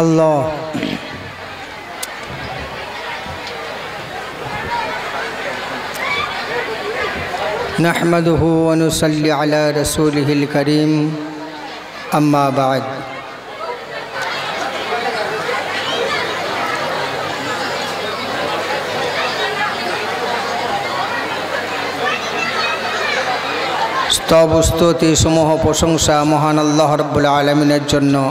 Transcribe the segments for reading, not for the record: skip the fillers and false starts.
अल्लाह नहमदुहु व नुसल्ली अला रसूलिहिल करीम अम्मा बाद। स्तब स्तुति समूह प्रशंसा महान अल्लाह रब्बुल आलमीनेर जन्य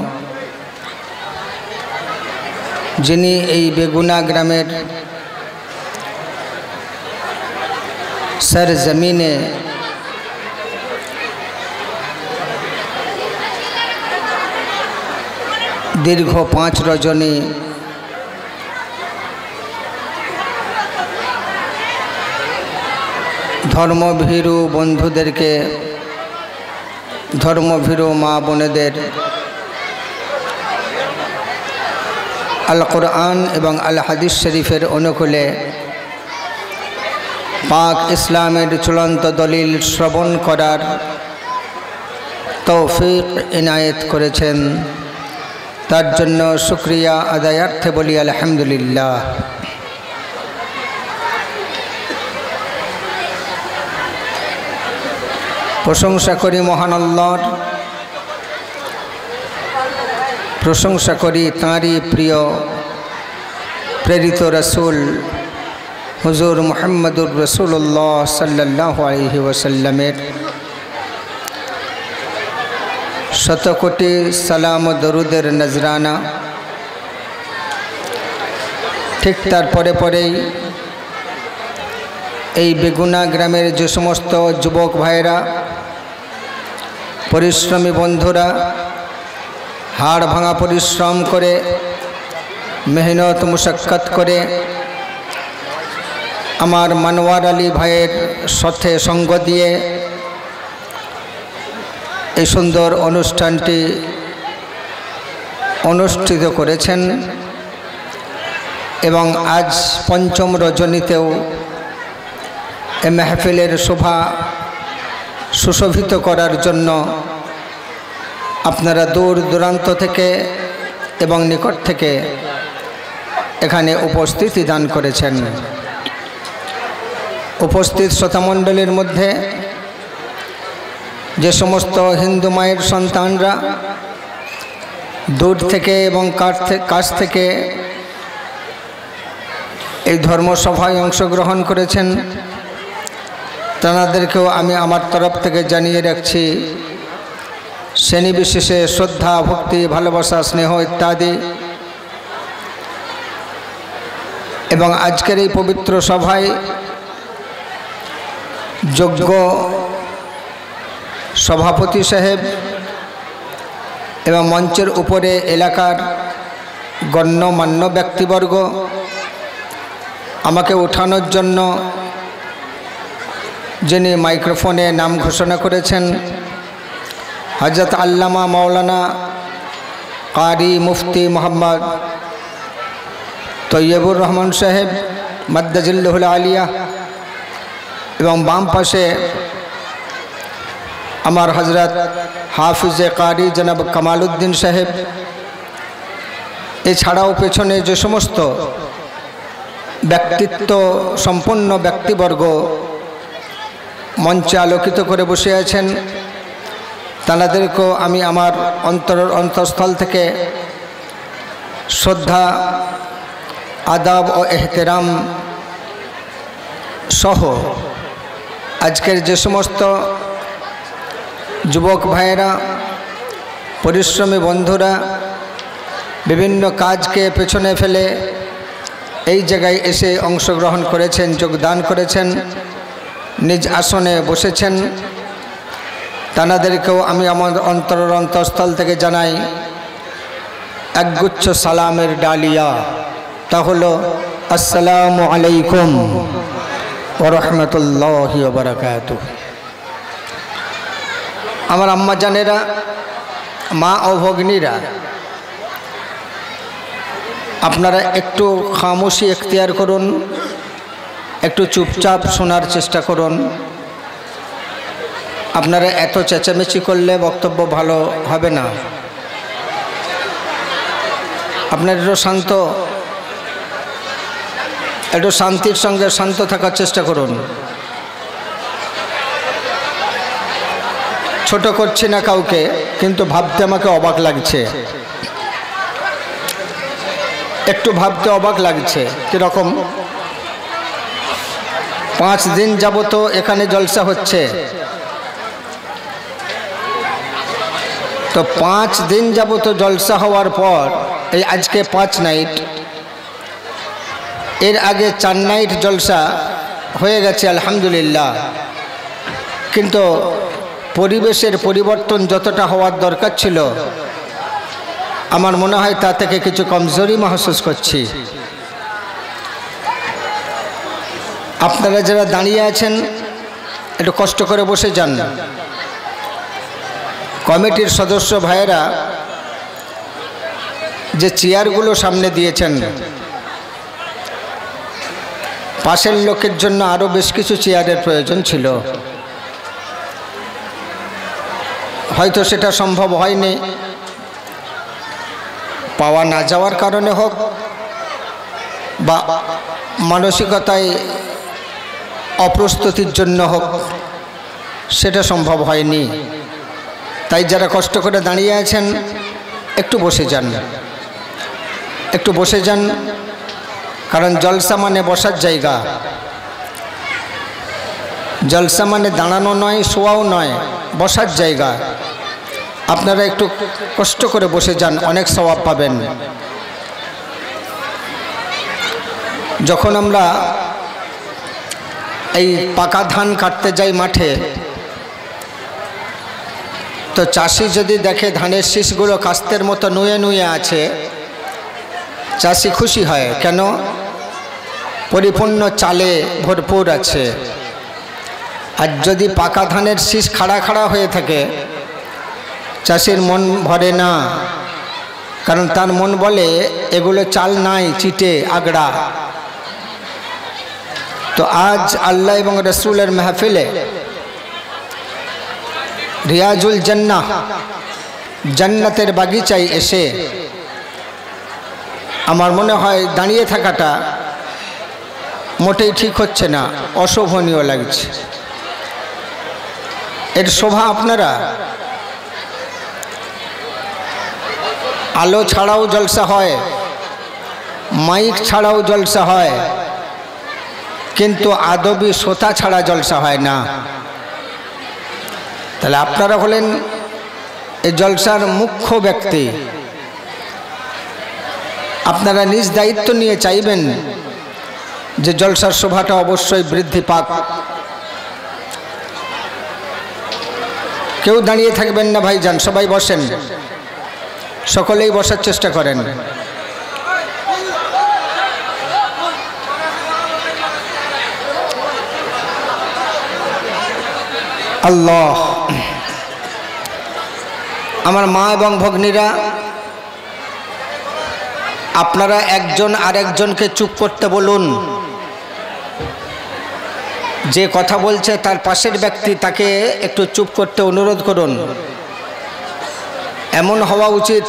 जिनी এই বেগুনা গ্রামের सरजमीने दीर्घ 5 रजनी धर्मभीरु बंधुदेरके धर्मभीरु मा बोनेदेर आल कुरआन एवं आल हादिस शरीफेर अनुकूले पाक इस्लामेर चूड़ान्त दलिल श्रवण करार तौफिक इनायत करेছেন तार जन्य शुक्रिया आदायार्थे बोली आलহামদুলিল্লাহ। प्रशंसा करी महान आल्लाहर, प्रशंसा करी ताँरी प्रिय प्रेरित रसूल हुजूर मुहम्मदुर रसूलुल्लाह सल्लल्लाहु अलैहि वसल्लमेर शतकोटी सलाम दरुदेर नजराना। ठीक तार परे परेई এই বেগুনা গ্রামের যে সমস্ত যুবক ভাইরা परिश्रमी बंधुरा हाड़ भांगा परिश्रम करे मेहनत मुशक्कत करे आमार मनवार आली भाइयेर साथे संग दिए এই सुंदर अनुष्ठानटी अनुष्ठित करेছেন एवं आज पंचम रजनीतेও এই महफिलेर शोभा सुशोभित करार जन्य आपनारा दूर दूरान्त थेके एवं निकट थेके एखाने उपस्थिति दान करेছেন। उपस्थित श्रोतामंडलीर मध्य जे समस्त हिंदू मायेर सन्तानरा दूर थेके एवं काछ थेके এই धर्मसभाय अंशग्रहण करेছেন तानादेरकेও आमी आमार तरफ थेके जानिये राखছি श्रेणी विशेषे श्रद्धा भक्ति भालोबासा स्नेह इत्यादि एवं आजकेर এই पवित्र सभाय योग्य सभापति साहेब एवं मंचेर उपरे एलाकार गण्यमान्य व्यक्तिवर्ग आमाके उठानोर जन्य जिनी माइक्रोफोने नाम घोषणा करेছেন हजरत आल्लामा मौलाना कारी मुफ्ती मोहम्मद तैयबुर रहमान साहेब मद्दाजिल्लाहुल आलिया एवं बाम पाशे आमार हजरत हाफिजे कारी जनाब कमालुद्दीन साहेब एछाड़ाओ पेछने जे समस्त व्यक्तित्व सम्पन्न व्यक्तिवर्ग मंचे आलोकित करे बसे आছেন तानादेरकेও आमी आमार अंतरस्थल थेके श्रद्धा आदाब और एहतेराम सह आजकेर जे समस्त युवक भाइरा परिश्रमी बंधुरा विभिन्न काज के पेछने फेले এই জায়গায় এসে অংশগ্রহণ করেছেন যোগদান করেছেন নিজ আসনে বসেছেন তানাদেরকেও আমি আমার অন্তরস্থল থেকে জানাই একগুচ্ছ সালামের ডালিয়া তা হলো আসসালামু আলাইকুম ওয়া রাহমাতুল্লাহি ওয়া বারাকাতুহু। আমার আম্মা জানেরা মা ও ভগ্নীরা আপনারা একটু খামোশি এখতিয়ার করুন, একটু চুপচাপ শোনার চেষ্টা করুন। আপনারা এত চেঁচামেচি করলে বক্তব্য ভালো হবে না। আপনার একটু শান্তির সঙ্গে শান্ত থাকার চেষ্টা করুন। ছোট করছি না কাউকে, কিন্তু ভাবতে আমাকে অবাক লাগছে, একটু ভাবতে অবাক লাগছে। কীরকম? 5 দিন যাবত এখানে জলসা হচ্ছে, তো 5 দিন যাবত জলসা হওয়ার পর এই আজকে 5 নাইট, এর আগে 4 নাইট জলসা হয়ে গেছে আলহামদুলিল্লাহ, কিন্তু পরিবেশের পরিবর্তন যতটা হওয়ার দরকার ছিল আমার মনে হয় তা থেকে কিছু কমজোরি महसूस করছি। আপনারা যারা দাঁড়িয়ে আছেন একটু কষ্ট করে বসে যান। কমিটির সদস্য ভাইয়েরা যে চেয়ারগুলো সামনে দিয়েছেন, পাশের লোকের জন্য আরও বেশ কিছু চেয়ারের প্রয়োজন ছিল, হয়তো সেটা সম্ভব হয়নি, পাওয়া না যাওয়ার কারণে হোক বা মানসিকতায় অপ্রস্তুতির জন্য হোক, সেটা সম্ভব হয়নি। তাই যারা কষ্ট করে দাঁড়িয়ে আছেন একটু বসে যান, একটু বসে যান, কারণ জলসা মানে বসার জায়গা। জলসা মানে দাঁড়ানো নয়, শোয়াও নয়, বসার জায়গা। আপনারা একটু কষ্ট করে বসে যান, অনেক সওয়াব পাবেন। যখন আমরা এই পাকা ধান কাটতে যাই মাঠে, তো চাষি যদি দেখে ধানের শীষগুলো কাস্তের মতো নুয়ে নুয়ে আছে, চাষি খুশি হয়। কেন? পরিপূর্ণ চালে ভরপুর আছে। আর যদি পাকা ধানের শীষ খাড়া খাড়া হয়ে থাকে, চাষির মন ভরে না, কারণ তার মন বলে এগুলো চাল নাই, চিটে আগড়া। তো আজ আল্লাহ এবং রসুলের মাহফিলে রিয়াজুল জান্নাহ, জান্নাতের বাগিচায় এসে আমার মনে হয় দাঁড়িয়ে থাকাটা মোটেই ঠিক হচ্ছে না, অশোভনীয় লাগছে। এর শোভা আপনারা আলো ছাড়াও জলসা হয়, মাইক ছাড়াও জলসা হয়, কিন্তু আদবি শ্রোতা ছাড়া জলসা হয় না। তাহলে আপনারা হলেন এই জলসার মুখ্য ব্যক্তি। আপনারা নিজ দায়িত্ব নিয়ে চাইবেন যে জলসার শোভাটা অবশ্যই বৃদ্ধি পাক। কেউ দাঁড়িয়ে থাকবেন না ভাইজান, সবাই বসেন, সকলেই বসার চেষ্টা করেন। আল্লাহ, আমার মা এবং ভগ্নীরা, আপনারা একজন আরেকজনকে চুপ করতে বলুন। যে কথা বলছে তার পাশের ব্যক্তি, তাকে একটু চুপ করতে অনুরোধ করুন। এমন হওয়া উচিত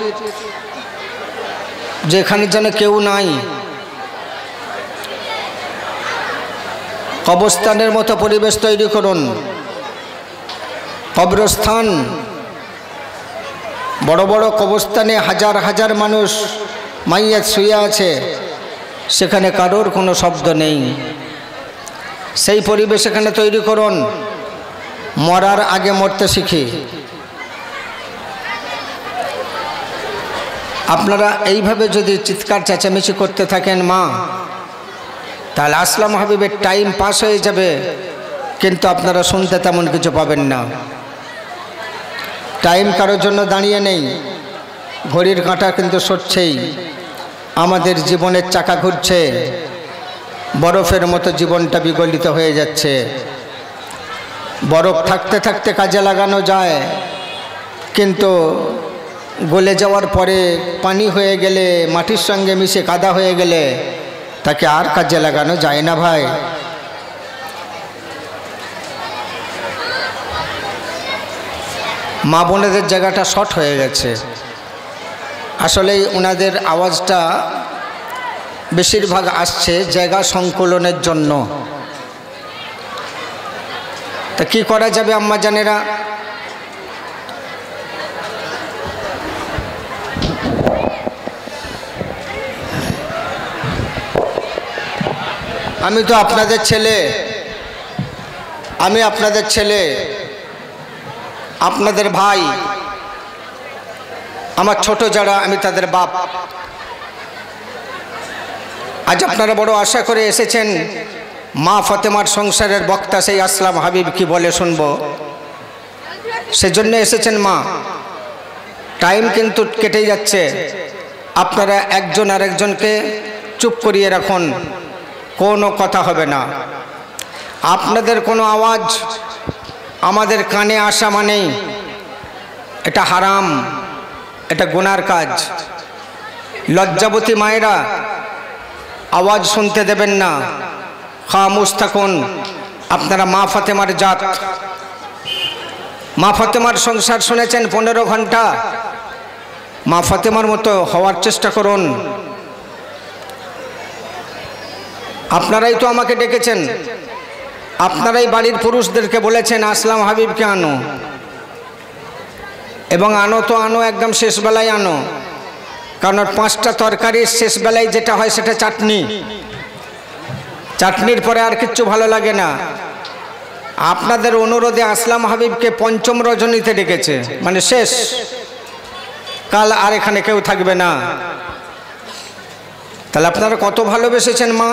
যেখানে যেন কেউ নাই। কবরস্থানের মতো পরিবেশ তৈরি করুন। কবরস্থান, বড় বড় কবরস্থানে হাজার হাজার মানুষ মাইয়াত শুয়ে আছে, সেখানে কারোর কোনো শব্দ নেই। সেই পরিবেশ এখানে তৈরি করুন। মরার আগে মরতে শিখি। আপনারা এইভাবে যদি চিৎকার চেঁচামেচি করতে থাকেন মা, তাহলে আসলাম হাবিবের টাইম পাস হয়ে যাবে, কিন্তু আপনারা শুনতে তেমন কিছু পাবেন না। টাইম কারোর জন্য দাঁড়িয়ে নেই, ঘড়ির কাঁটা কিন্তু সরছেই। আমাদের জীবনের চাকা ঘুরছে, বরফের মতো জীবনটা বিগলিত হয়ে যাচ্ছে। বরফ থাকতে থাকতে কাজে লাগানো যায়, কিন্তু গলে যাওয়ার পরে পানি হয়ে গেলে, মাটির সঙ্গে মিশে কাদা হয়ে গেলে তাকে আর কাজে লাগানো যায় না ভাই। মা বোনেদের জায়গাটা শর্ট হয়ে গেছে। আসলেই ওনাদের আওয়াজটা বেশিরভাগ আসছে জায়গা সংকুলনের জন্য। তা কি করা যাবে আম্মা জানেরা? আমি তো আপনাদের ছেলে, আমি আপনাদের ছেলে, আপনাদের ভাই, আমার ছোট যারা আমি তাদের বাপ। আজ আপনারা বড় আশা করে এসেছেন মা ফাতেমার সংসারের বক্তা সেই আসলাম হাবিব কি বলে শুনবো, সেজন্য এসেছেন মা। টাইম কিন্তু কেটে যাচ্ছে, আপনারা একজন আরেকজনকে চুপ করিয়ে রাখুন, কোনো কথা হবে না। আপনাদের কোনো আওয়াজ আমাদের কানে আসা মানেই এটা হারাম, এটা গুনার কাজ। লজ্জাবতী মায়েরা আওয়াজ শুনতে দেবেন না, খামোশ থাকুন। আপনারা মা ফাতেমার জাত, মা ফাতেমার সংসার শুনেছেন 15 ঘন্টা, মা ফাতেমার মতো হওয়ার চেষ্টা করুন। আপনারাই তো আমাকে ডেকেছেন, আপনারাই বাড়ির পুরুষদেরকে বলেছেন আসলাম হাবিবকে আনো, এবং আনো তো আনো, একদম শেষ বেলায় আনো। কারণ 5টা তরকারির শেষ বেলায় যেটা হয় সেটা চাটনি, চাটনির পরে আর কিচ্ছু ভালো লাগে না। আপনাদের অনুরোধে আসলাম হাবিবকে 5ম রজনীতে ডেকেছে, মানে শেষ, কাল আর এখানে কেউ থাকবে না। তাহলে আপনারা কত ভালোবেসেছেন মা,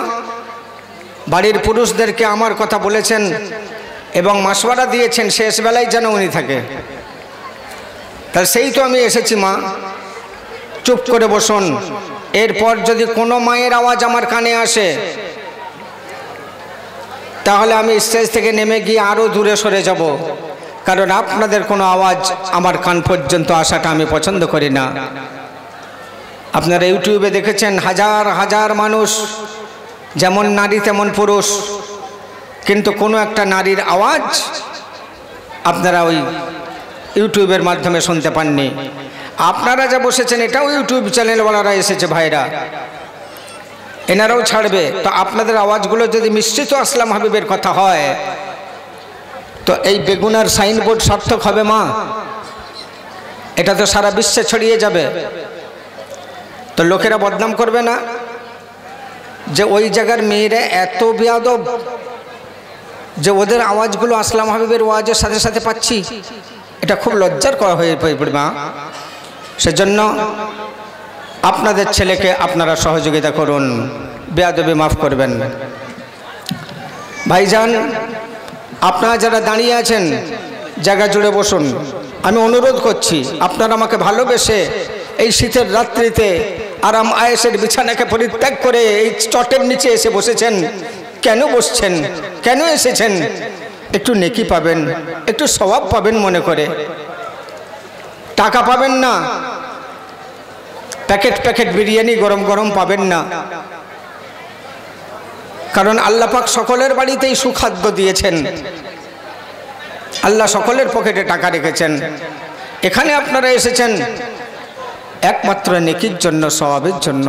বাড়ির পুরুষদেরকে আমার কথা বলেছেন এবং মাসওয়ারা দিয়েছেন শেষ বেলায় যেন উনি থাকে। তাহলে সেই তো আমি এসেছি মা, চুপ করে বসুন। এরপর যদি কোনো মায়ের আওয়াজ আমার কানে আসে তাহলে আমি স্টেজ থেকে নেমে গিয়ে আরও দূরে সরে যাব, কারণ আপনাদের কোনো আওয়াজ আমার কান পর্যন্ত আসাটা আমি পছন্দ করি না। আপনারা ইউটিউবে দেখেছেন হাজার হাজার মানুষ, যেমন নারী তেমন পুরুষ, কিন্তু কোনো একটা নারীর আওয়াজ আপনারা ওই ইউটিউবের মাধ্যমে শুনতে পাননি। আপনারা যা বসেছেন এটাও ইউটিউব চ্যানেলওয়ালারা এসেছে ভাইরা, এনারাও ছাড়বে। তো আপনাদের আওয়াজগুলো যদি মিশ্রিত আসলাম হাবিবের কথা হয় তো এই বেগুনার সাইনবোর্ড সার্থক হবে মা, এটা তো সারা বিশ্বে ছড়িয়ে যাবে। তো লোকেরা বদনাম করবে না যে ওই জায়গার মেয়েরা এত বেয়াদব যে ওদের আওয়াজগুলো আসলাম হাবিবের ওয়াজের সাথে সাথে পাচ্ছি? এটা খুব লজ্জার করা হয়ে পড়বে মা। সেজন্য আপনাদের ছেলেকে আপনারা সহযোগিতা করুন, বেয়াদবি মাফ করবেন। ভাইজান, আপনারা যারা দাঁড়িয়ে আছেন জায়গা জুড়ে বসুন। আমি অনুরোধ করছি, আপনারা আমাকে ভালোবেসে এই শীতের রাত্রিতে আরাম আয়েশের বিছানাকে পরিত্যাগ করে এই চটের নিচে এসে বসেছেন। কেন বসছেন, কেন এসেছেন? একটু নেকি পাবেন, একটু সওয়াব পাবেন মনে করে, টাকা পাবেন না, প্যাকেট প্যাকেট বিরিয়ানি গরম গরম পাবেন না। কারণ আল্লাহ পাক সকলের বাড়িতেই সুখাদ্য দিয়েছেন, আল্লাহ সকলের পকেটে টাকা রেখেছেন। এখানে আপনারা এসেছেন একমাত্র নেকির জন্য, সওয়াবের জন্য।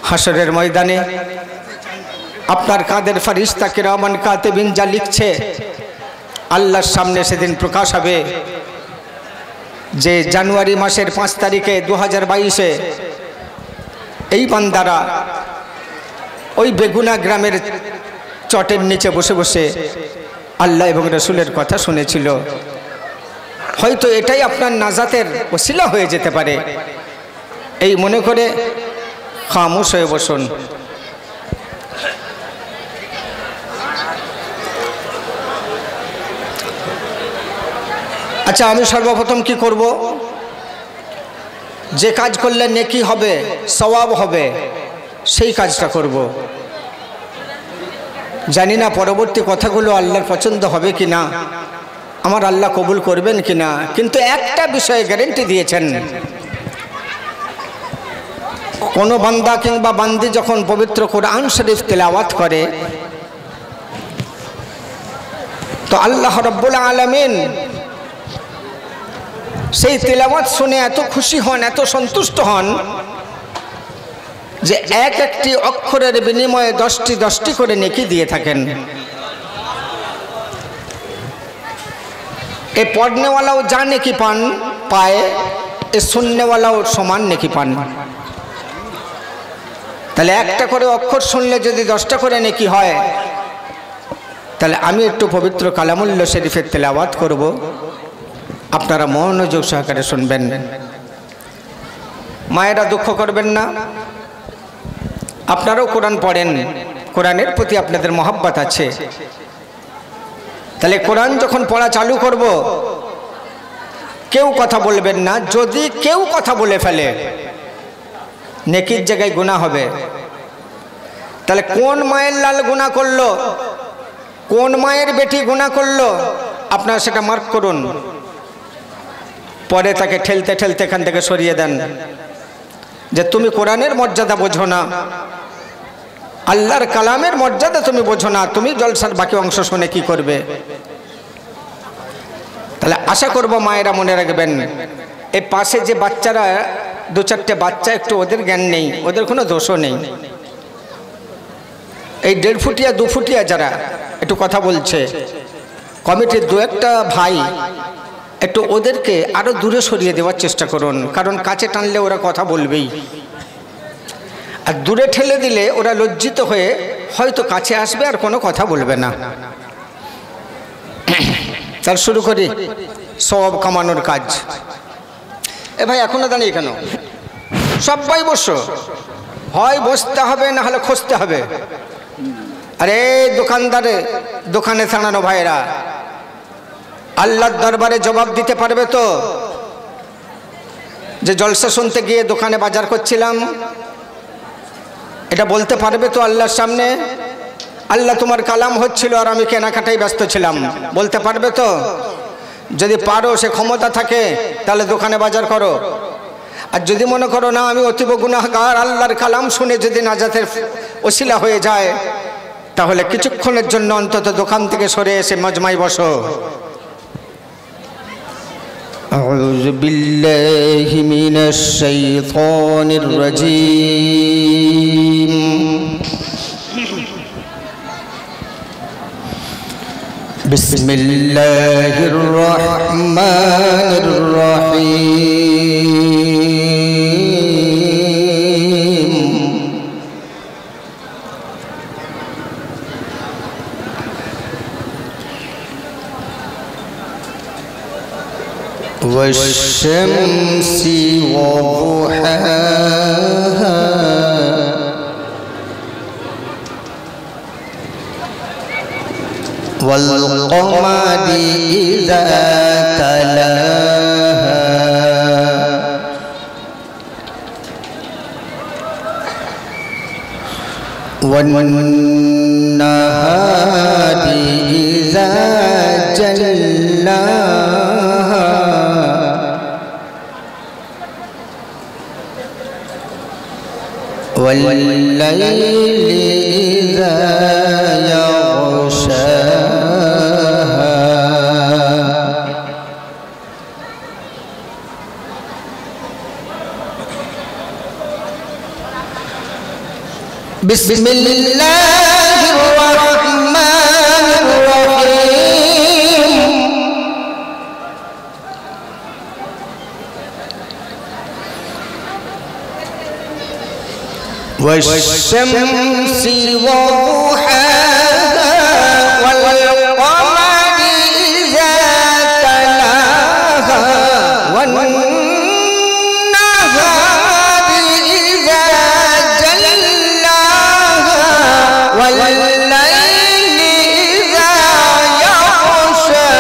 হাসরের ময়দানে আপনার কাঁধের ফারিস্তা কিরামান কাতিবিন যা লিখছে আল্লাহর সামনে সেদিন প্রকাশ হবে যে জানুয়ারি মাসের 5 তারিখে 2022-এ এই বান্দারা ওই বেগুনা গ্রামের চটের নিচে বসে বসে আল্লাহ এবং রসুলের কথা শুনেছিল। হয়তো এটাই আপনার নাজাতের ওসিলা হয়ে যেতে পারে, এই মনে করে খামোশ হয়ে বসুন। আচ্ছা, আমি সর্বপ্রথম কি করব? যে কাজ করলে নেকি হবে, সওয়াব হবে, সেই কাজটা করব। জানি না পরবর্তী কথাগুলো আল্লাহর পছন্দ হবে কি না, আমার আল্লাহ কবুল করবেন কি না, কিন্তু একটা বিষয়ে গ্যারেন্টি দিয়েছেন, কোনো বান্দা কিংবা বান্দি যখন পবিত্র কোরআন শরীফ তেলাওয়াত করে তো আল্লাহ রাব্বুল আলামিন সেই তিলাওয়াত শুনে এত খুশি হন, এত সন্তুষ্ট হন যে এক একটি অক্ষরের বিনিময়ে 10টি 10টি করে নেকি দিয়ে থাকেন। এ পড়নেওয়ালাও যা নেকি পায়, এ শুননেওয়ালাও সমান নেকি পান। তাহলে একটা করে অক্ষর শুনলে যদি 10টা করে নেকি হয়, তাহলে আমি একটু পবিত্র কালামুল্লাহ শরীফের তেলাওয়াত করব, আপনারা মনোযোগ সহকারে শুনবেন। মায়েরা দুঃখ করবেন না, আপনারাও কোরআন পড়েন, কোরআনের প্রতি আপনাদের মহব্বত আছে। তাহলে কোরআন যখন পড়া চালু করব, কেউ কথা বলবেন না। যদি কেউ কথা বলে ফেলে, নেকির জায়গায় গুনাহ হবে। তাহলে কোন মায়ের লাল গুনাহ করলো, কোন মায়ের বেটি গুনাহ করলো, আপনারা সেটা মার্ক করুন। পরে তাকে ঠেলতে ঠেলতে এখান থেকে সরিয়ে দেন যে তুমি কোরআনের মর্যাদা বোঝো না, আল্লাহর কালামের মর্যাদা তুমি বোঝো না, তুমি জলসার বাকি অংশ শুনে কি করবে। তাহলে আশা করব মায়েরা মনে রাখবেন, এই পাশে যে বাচ্চারা 2-4টে বাচ্চা, একটু ওদের জ্ঞান নেই, ওদের কোনো দোষও নেই। এই 1.5 ফুটিয়া 2 ফুটিয়া যারা একটু কথা বলছে, কমিটির 2-1টা ভাই একটু ওদেরকে আরো দূরে সরিয়ে দেওয়ার চেষ্টা করুন, কারণ কাছে টানলে ওরা কথা বলবেই, আর দূরে ঠেলে দিলে ওরা লজ্জিত হয়ে হয়তো কাছে আসবে আর কোনো কথা বলবে না। তার শুরু করি সওয়াব কামানোর কাজ। এ ভাই এখনো দাঁড়িয়ে কেন? সবাই বসো, হয় বসতে হবে না হলে খুঁজতে হবে। আরে দোকানদারে দোকানে ছাড়ানো ভাইরা, আল্লাহর দরবারে জবাব দিতে পারবে তো যে জলসা শুনতে গিয়ে দোকানে বাজার করছিলাম? এটা বলতে পারবে তো আল্লাহর সামনে? আল্লাহ তোমার কালাম হচ্ছিল আর আমি কেনাকাটাই ব্যস্ত ছিলাম, বলতে পারবে তো? যদি পারো, সে ক্ষমতা থাকে, তাহলে দোকানে বাজার করো। আর যদি মনে করো না আমি অতীব গুনাহগার, আল্লাহর কালাম শুনে যদি নাজাতের ওসিলা হয়ে যায়, তাহলে কিছুক্ষণের জন্য অন্তত দোকান থেকে সরে এসে মজমায় বসো। আউযু বিল্লাহি মিনাশ শাইতানির রাজীম। বিসমিল্লাহির রহমানির রহিম। ওয়াশ-শামসি ওয়া-দুহাহা ওয়াল-কমারি ইযা তালাহা ওয়ান-নাহারি ইযা জাল্লাহা ওয়াল-লাইলি ইযা ইয়াগশাহা বিসমিল্লাহির রহমানির রহিম। ওয়াশ-শামসি ওয়া-দুহাহা ওয়াল-কমারি ইযা তালাহা ওয়ান-নাহারি ইযা জাল্লাহা ওয়াল-লাইলি ইযা ইয়াগশাহা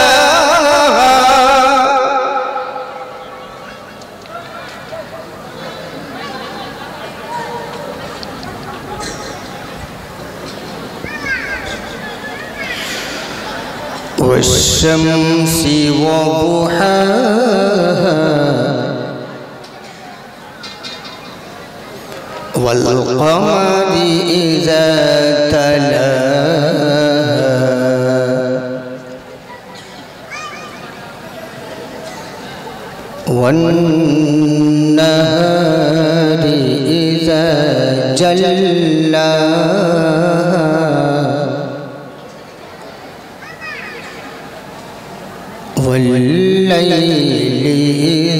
والشمس وضحاها والقمر إذا تلاها والنهار إذا جلاها والليل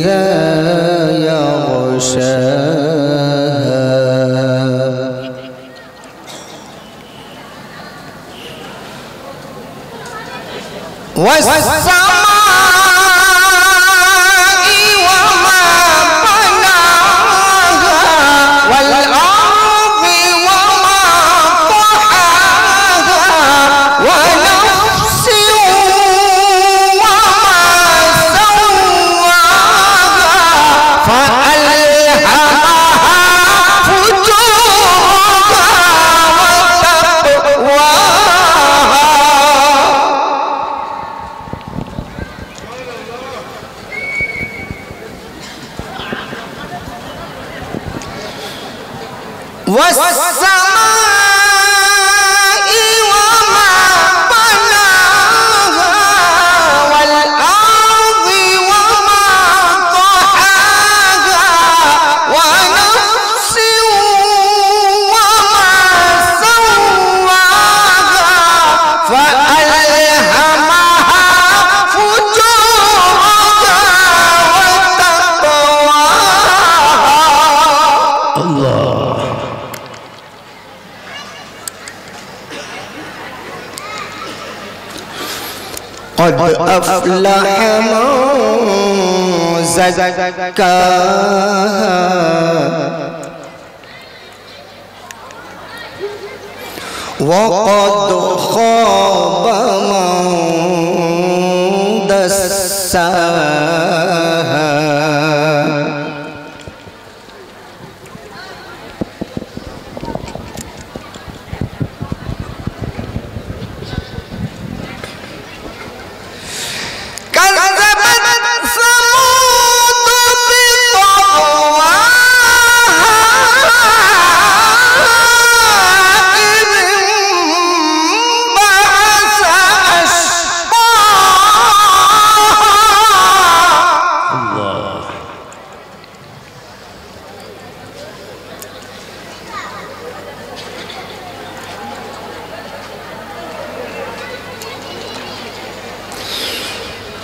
إذا يغشاها والسماء وما بناها والأرض وما طحاها ونفس وما سواها فألهمها فجورها وتقواها والسماء وما بناها والأرض وما طحاها ونفس وما سواها فألهمها فجورها وتقواها. الله. قد أفلح من زكاها وقد خاب من دساها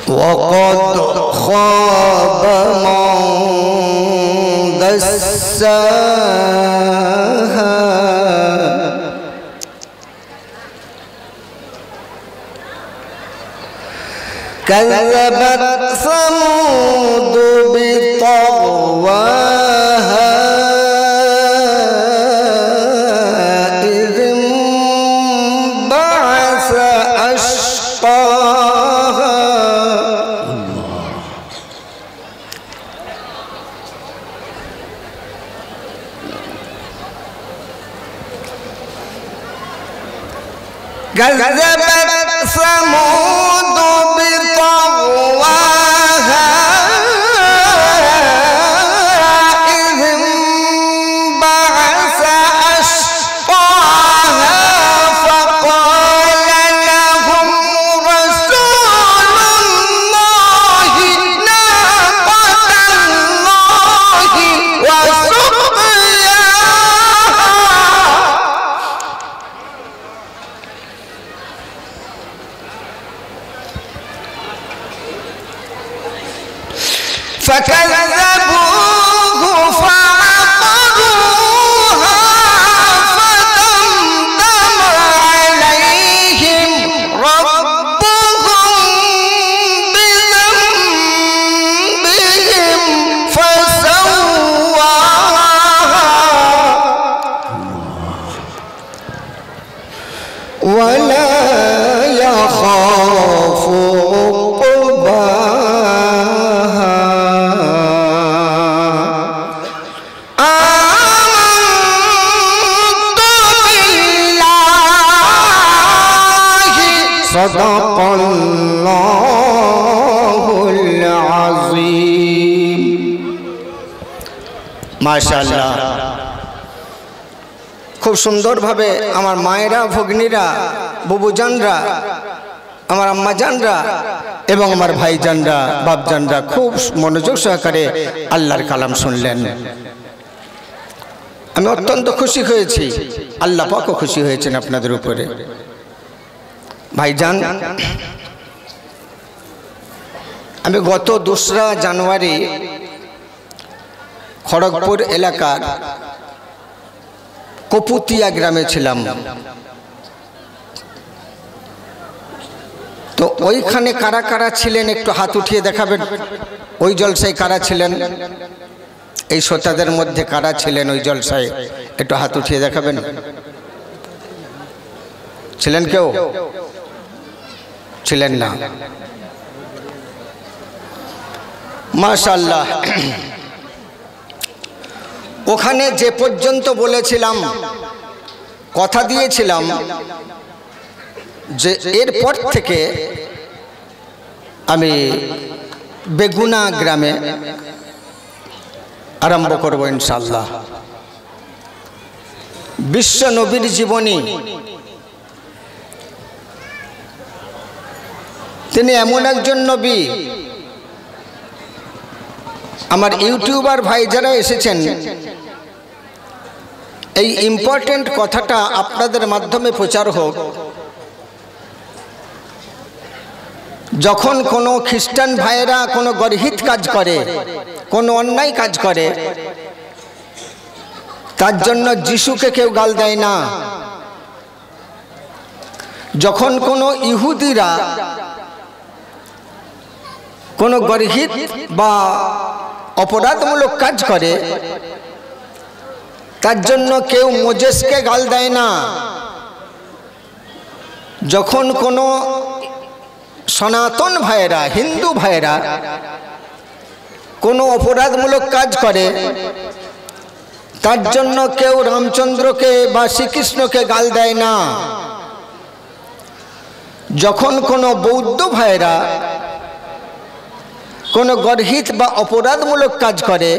وقد خاب من دساها كذبت ثمود بطغواها إذ انبعث أشقاها كذبت ثمود بطغواها إذ انبعث أشقاها فقال لهم رسول الله ناقة الله وسقياها فكذبوه فعقروها فدمدم عليهم ربهم بذنبهم فسواها ولا يخاف عقباها صدق الله العظيم মাশাআল্লাহ খুব সুন্দরভাবে আমার মায়েরা ভগ্নীরা বুবুজানরা আমার আম্মা জানরা এবং আমার ভাই জানরা বাপ জানরা খুব মনোযোগ সহকারে আল্লাহর কালাম শুনলেন। আমি অত্যন্ত খুশি হয়েছি, আল্লাহ পাকও খুশি হয়েছেন আপনাদের উপরে। ভাইজান, আমি গত 2রা জানুয়ারি খড়গপুর এলাকার কপুতিয়া গ্রামে ছিলাম। তো ওইখানে কারা কারা ছিলেন একটু হাত উঠিয়ে দেখাবেন। ওই জলসায় কারা ছিলেন? এই শ্রোতাদের মধ্যে কারা ছিলেন ওই জলসায় একটু হাত উঠিয়ে দেখাবেন। ছিলেন কেউ? ছিলেন না। মাশাআল্লাহ। ওখানে যে পর্যন্ত বলেছিলাম, কথা দিয়েছিলাম যে এরপর থেকে আমি বেগুনা গ্রামে আরম্ভ করব ইনশাআল্লাহ। বিশ্ব নবীর জীবনী, তিনি এমন একজন নবী, আমার ইউটিউবার ভাই যারা এসেছেন এই ইম্পর্টেন্ট কথাটা আপনাদের মাধ্যমে প্রচার হোক। যখন কোনো খ্রিস্টান ভাইয়েরা কোনো গর্হিত কাজ করে, কোনো অন্যায় কাজ করে, তার জন্য যিশুকে কেউ গাল দেয় না। যখন কোনো ইহুদিরা কোনো গর্হিত বা অপরাধমূলক কাজ করে, তার জন্য কেউ মোজেসকে গাল দেয় না। যখন কোনো সনাতন ভাইয়েরা, হিন্দু ভাইয়েরা কোনো অপরাধমূলক কাজ করে, তার জন্য কেউ রামচন্দ্রকে বা শ্রীকৃষ্ণকে গাল দেয় না। যখন কোনো বৌদ্ধ ভাইয়েরা কোনো গর্হিত বা অপরাধমূলক কাজ করে,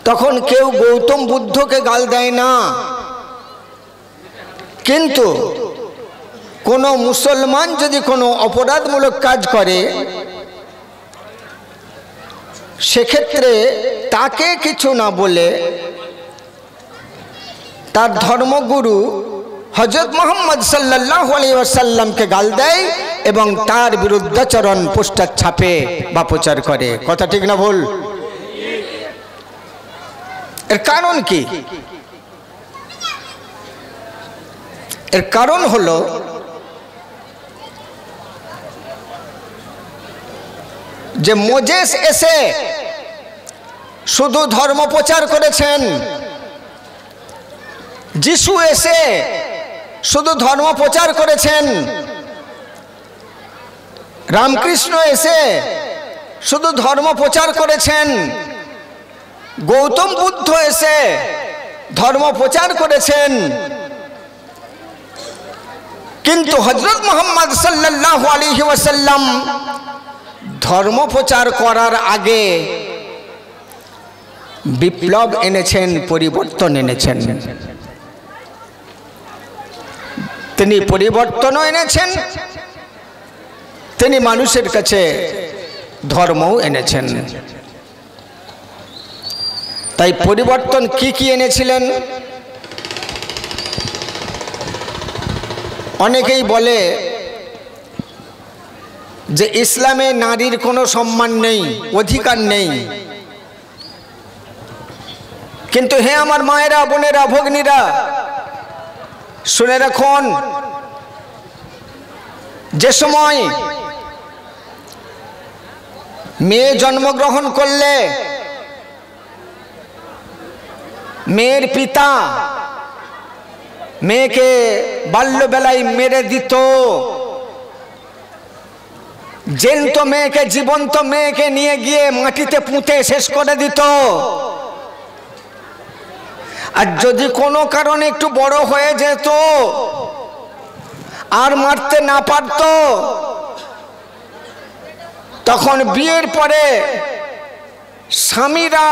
তখন কেউ গৌতম বুদ্ধকে গাল দেয় না। কিন্তু কোনো মুসলমান যদি কোনো অপরাধমূলক কাজ করে, সেক্ষেত্রে তাকে কিছু না বলে তার ধর্মগুরু হযরত মুহাম্মদ সাল্লাল্লাহু আলাইহি ওয়াসাল্লামকে গাল দেয় এবং তার বিরুদ্ধাচরণ পোস্টার ছাপে বা প্রচার করে। কথা ঠিক না ভুল? এর কারণ কি? এর কারণ হলো যে মোজেস এসে শুধু ধর্ম প্রচার করেছেন, যিশু এসে শুধু ধর্ম প্রচার করেছেন, রামকৃষ্ণ এসে শুধু ধর্ম প্রচার করেছেন, গৌতম বুদ্ধ এসে ধর্ম প্রচার করেছেন, কিন্তু হযরত মুহাম্মদ সাল্লাল্লাহু আলাইহি ওয়াসাল্লাম ধর্ম প্রচার করার আগে বিপ্লব এনেছেন, পরিবর্তন এনেছেন। তিনি পরিবর্তনও এনেছেন, তিনি মানুষের কাছে ধর্মও এনেছেন। তাই পরিবর্তন কি কি এনেছিলেন? অনেকেই বলে যে ইসলামে নারীর কোনো সম্মান নেই, অধিকার নেই। কিন্তু হে আমার মায়েরা, বোনেরা, ভগ্নীরা, শুনে রাখুন, যে সময় মেয়ে জন্মগ্রহণ করলে মেয়ের পিতা মেয়েকে বাল্যবেলায় মেরে দিত, জ্যান্ত মেয়েকে, জীবন্ত মেয়েকে নিয়ে গিয়ে মাটিতে পুঁতে শেষ করে দিত। আর যদি কোনো কারণে একটু বড় হয়ে যেত, আর মারতে না পারত, তখন বিয়ের পরে স্বামীরা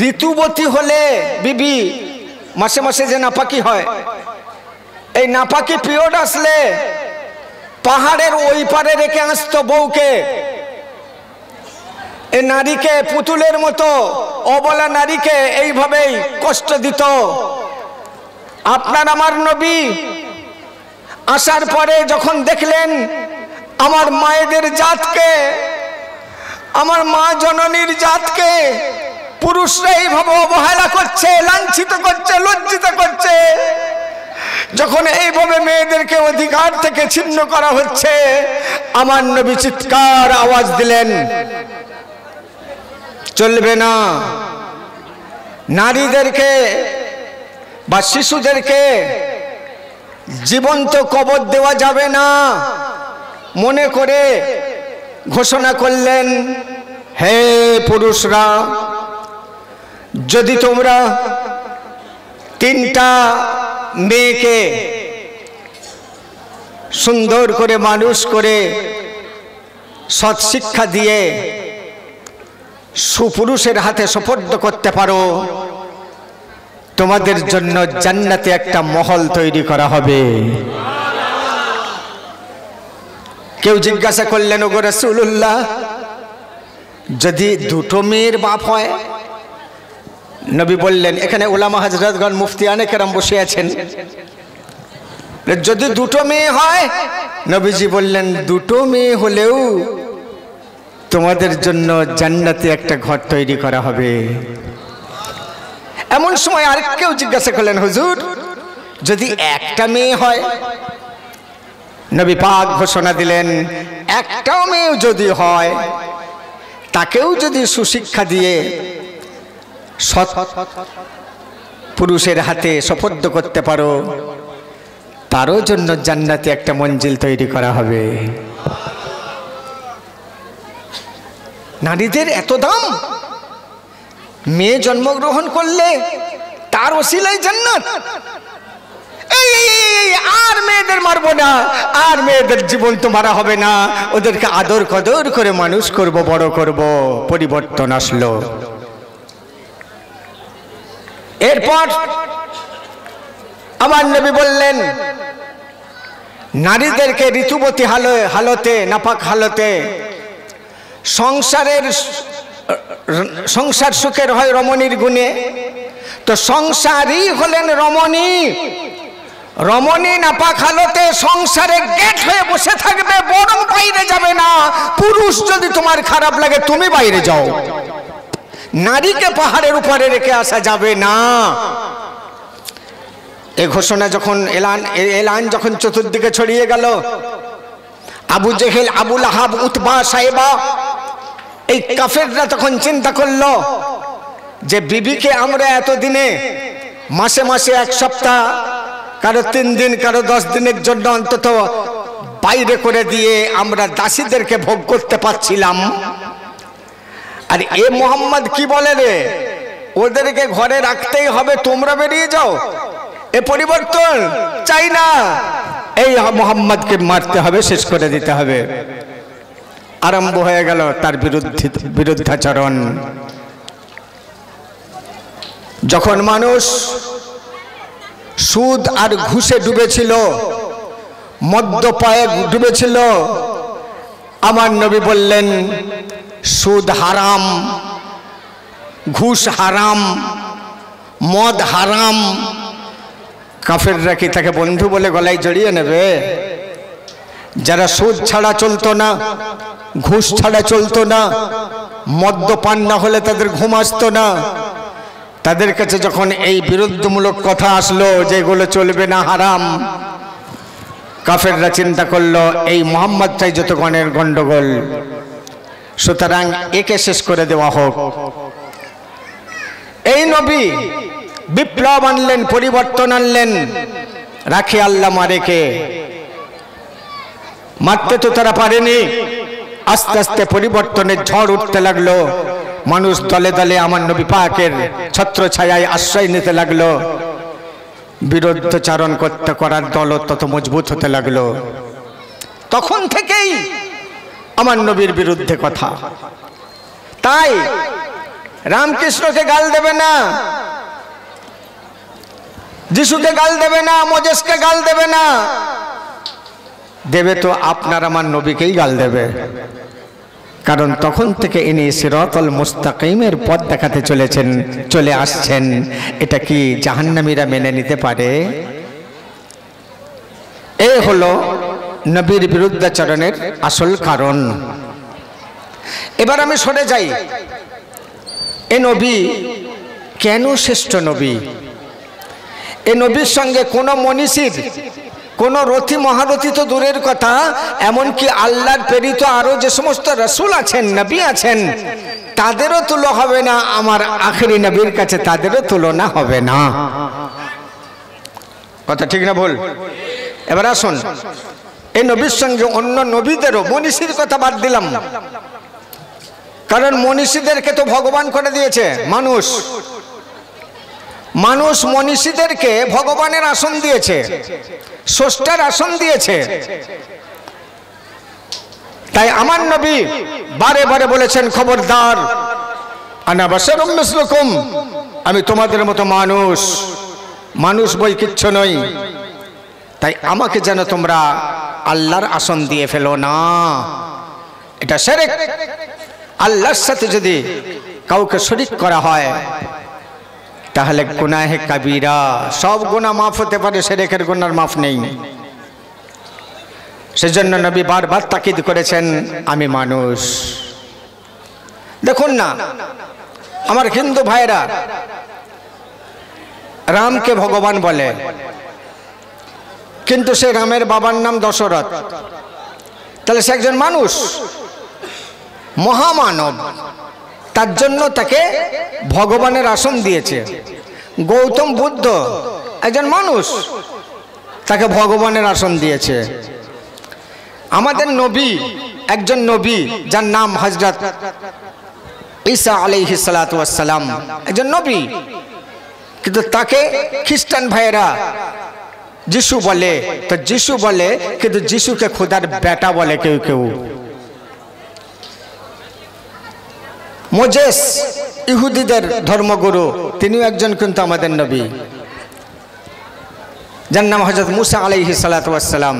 ঋতুবতী হলে, বিবি মাসে মাসে যে নাপাকি হয়, এই নাপাকি পিরিয়ড আসলে পাহাড়ের ওই পারে রেখে আসতো বউকে। এই নারীকে পুতুলের মতো অবলা নারীকে এইভাবেই কষ্ট দিত। আপনার আমার নবী আসার পরে যখন দেখলেন আমার মায়েদের জাতকে, আমার মা জননীর জাতকে পুরুষরা এইভাবে অবহেলা করছে, লাঞ্ছিত করছে, লজ্জিত করছে, যখন এইভাবে মেয়েদেরকে অধিকার থেকে ছিন্ন করা হচ্ছে, আমার নবী চিৎকার আওয়াজ দিলেন, চলবে না। নারীদেরকে বা শিশুদেরকে জীবন্ত কবর দেওয়া যাবে না মনে করে ঘোষণা করলেন, হে পুরুষরা, যদি তোমরা 3টা মেয়েকে সুন্দর করে মানুষ করে সৎ শিক্ষা দিয়ে সুপুরুষের হাতে সুপর্দ করতে পারো, তোমাদের জন্য জান্নাতে একটা মহল তৈরি করা হবে। কেউ জিজ্ঞাসা করলেন, ওগো রাসূলুল্লাহ, যদি 2টো মেয়ের বাপ হয়? নবী বললেন, এখানে উলামা হযরতগণ মুফতিয়ানে কেরাম বসে আছেন, যদি 2টো মেয়ে হয়, নবীজি বললেন, 2টো মেয়ে হলেও তোমাদের জন্য জান্নাতে একটা ঘর তৈরি করা হবে। এমন সময় আর কেউ জিজ্ঞাসা করলেন, হুজুর, যদি 1টা মেয়ে হয়? নবী পাক ঘোষণা দিলেন, 1টাও মেয়ে যদি হয়, তাকেও যদি সুশিক্ষা দিয়ে সৎ পুরুষের হাতে সুপর্দ করতে পারো, তারও জন্য জান্নাতে একটা মঞ্জিল তৈরি করা হবে। নারীদের এত দাম, মেয়ে জন্মগ্রহণ করলে তার ওসিলায় জান্নাত। আর মেয়েদের মারবো না, আর মেয়েদের জীবন তো মারা হবে না, ওদেরকে আদর কদর করে মানুষ করব, বড় করব। পরিবর্তন আসলো। এরপর আমার নবী বললেন, নারীদেরকে ঋতুবতী হালতে, নাপাক হালতে সংসার সুখের হয় রমণীর গুণে, তো সংসারই হলেন রমণী। রমণী নাপাক হালতে সংসারে গেট হয়ে বসে থাকবে, বরং বাইরে যাবে না। পুরুষ যদি তোমার খারাপ লাগে, তুমি বাইরে যাও। নারীকে পাহাড়ের উপরে রেখে আসা যাবে না। এই ঘোষণা যখন এলান যখন চতুর্দিকে ছড়িয়ে গেল, আবু জেহেল, আবু লাহাব, উতবা, সাইবা, এই কাফেররা তখন চিন্তা করলো যে বিবিকে আমরা এতদিনে মাসে মাসে 1 সপ্তাহ, কারো 3 দিন, কারো 10 দিনের জন্য অন্তত বাইরে করে দিয়ে আমরা দাসীদেরকে ভোগ করতে পারছিলাম। আর এ মোহাম্মদ কি বলে রে, ওদেরকে ঘরে রাখতেই হবে, তোমরা বেরিয়ে যাও। এ পরিবর্তন চাই না, এই মোহাম্মদকে মারতে হবে, শেষ করে দিতে হবে। আরম্ভ হয়ে গেল তার বিরুদ্ধাচরণ। যখন মানুষ সুদ আর ঘুষে ডুবেছিল, মদ্যপায়ে ডুবেছিল, আমার নবী বললেন, সুদ হারাম, ঘুষ হারাম, মদ হারাম। কাফেররা কি তাকে বন্ধু বলে গলায় জড়িয়ে নেবে? যারা সুদ ছাড়া চলতো না, ঘুষ ছাড়া চলতো না, মদ্যপান না হলে তাদের ঘুম আসতো না, তাদের কাছে যখন এই বিরুদ্ধমূলক কথা আসলো যে এগুলো চলবে না, হারাম, কাফেররা চিন্তা করলো এই মোহাম্মদটাই যত গণের গন্ডগোল, সুতরাং একে শেষ করে দেওয়া হোক। এই নবী বিপ্লব আনলেন, পরিবর্তন আনলেন, রাখি আল্লাহ মারেকে। মারতে তো তারা পারেনি। আস্তে আস্তে পরিবর্তনের ঝড় উঠতে লাগলো। মানুষ দলে দলে আমার নবী পাকের ছত্র ছায়ায় আশ্রয় নিতে লাগলো। বিরুদ্ধাচরণ করার দল তত মজবুত হতে লাগলো। তখন থেকেই আমার নবীর বিরুদ্ধে কথা। তাই রামকৃষ্ণকে গাল দেবে না, যিশুকে গাল দেবে না, মোজেসকে গাল দেবে না, দেবে তো আপনার আমার নবীকেই গাল দেবে। কারণ তখন থেকে ইনি সিরাতুল মুস্তাকিমের পথ দেখাতে চলে আসছেন। এটা কি জাহান্নামীরা মেনে নিতে পারে? এই হলো নবীর বিরুদ্ধাচরণের আসল কারণ। এবার আমি সরে যাই, এ নবী কেন শ্রেষ্ঠ নবী? এ নবীর সঙ্গে কোন মনীষীর, কোন রথী মহারথী তো দূরের কথা, এমনকি আল্লাহর প্রেরিত আরো যে সমস্ত রাসূল আছেন, নবী আছেন, তাদেরও তুলনা হবে না আমার আখেরি নবীর কাছে, তাদেরও তুলনা হবে না। কথা ঠিক না ভুল? এবার আসুন, এই নবীর সঙ্গে অন্য নবীদেরও, মনীষীর কথা বাদ দিলাম, কারণ মনীষীদেরকে তো ভগবান করে দিয়েছে মানুষ। মানুষ মনীষীদেরকে ভগবানের আসন দিয়েছে, স্রষ্টার আসন দিয়েছে। তাই আমার নবী বারে বারে বলেছেন, খবরদার, আনা বাশারুম মিসলুকুম, আমি তোমাদের মতো মানুষ, মানুষ বই কিচ্ছু নই। তাই আমাকে যেন তোমরা আল্লাহর আসন দিয়ে ফেলো না, এটা শিরক। আল্লাহর সাথে যদি কাউকে শরীক করা হয় তাহলে গুনাহে কাবীরা, সব গুনাহ মাফ হতে পারে, শিরকের গুনার মাফ নেই। সেজন্য নবী বারবার তাকিদ করেছেন, আমি মানুষ। দেখুন না, আমার হিন্দু ভাইরা রামকে ভগবান বলে, কিন্তু সে রামের বাবার নাম দশরথ, তাহলে সে একজন মানুষ, মহামানব, তার জন্য তাকে ভগবানের আসন দিয়েছে। গৌতম বুদ্ধ একজন মানুষ, তাকে ভগবানের আসন দিয়েছে। আমাদের নবী একজন নবী, যার নাম হযরত ঈসা আলাইহিস সালাতু ওয়াস সালাম, একজন নবী, কিন্তু তাকে খ্রিস্টান ভাইয়েরা যিশু বলে। তো যিশু বলে, কিন্তু যিশুকে খোদার বেটা বলে কেউ কেউ। মোজেস ইহুদিদের ধর্মগুরু, তিনিও একজন কিন্তু আমাদের নবী, যার নাম হযরত মুসা আলাইহিস সালাতু ওয়াস সালাম,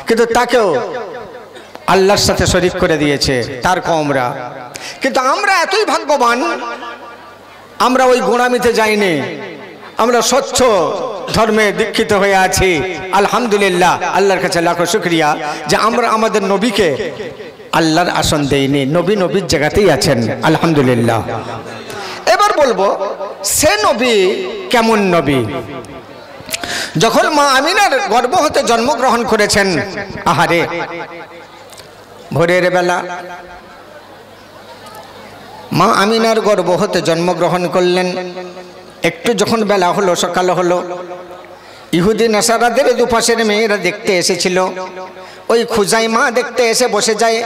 কিন্তু তাকেও আল্লাহর সাথে শরীক করে দিয়েছে তার কওমরা। কিন্তু আমরা এতই ভাগ্যবান, আমরা ওই গোঁড়ামিতে যাইনি, আমরা স্বচ্ছ ধর্মে দীক্ষিত হয়ে আছি। আলহামদুলিল্লাহ, আল্লাহর কাছে লাখো শুকরিয়া যে আমরা আমাদের নবীকে আল্লাহর আসন দেইনি, নবী নবীর জায়গাতেই আছেন, আলহামদুলিল্লাহ। এবার বলবো, সে নবী কেমন নবী? যখন মা আমিনার গর্ভ হতে জন্মগ্রহণ করেছেন, আহারে ভোরের বেলা মা আমিনার গর্ভ হতে জন্মগ্রহণ করলেন। একটু যখন বেলা হলো, সকাল হলো, ইহুদি নাসারাদের দুপাশের মেয়েরা দেখতে এসেছিল। ওই খুজাইমা দেখতে এসে বসে যায়,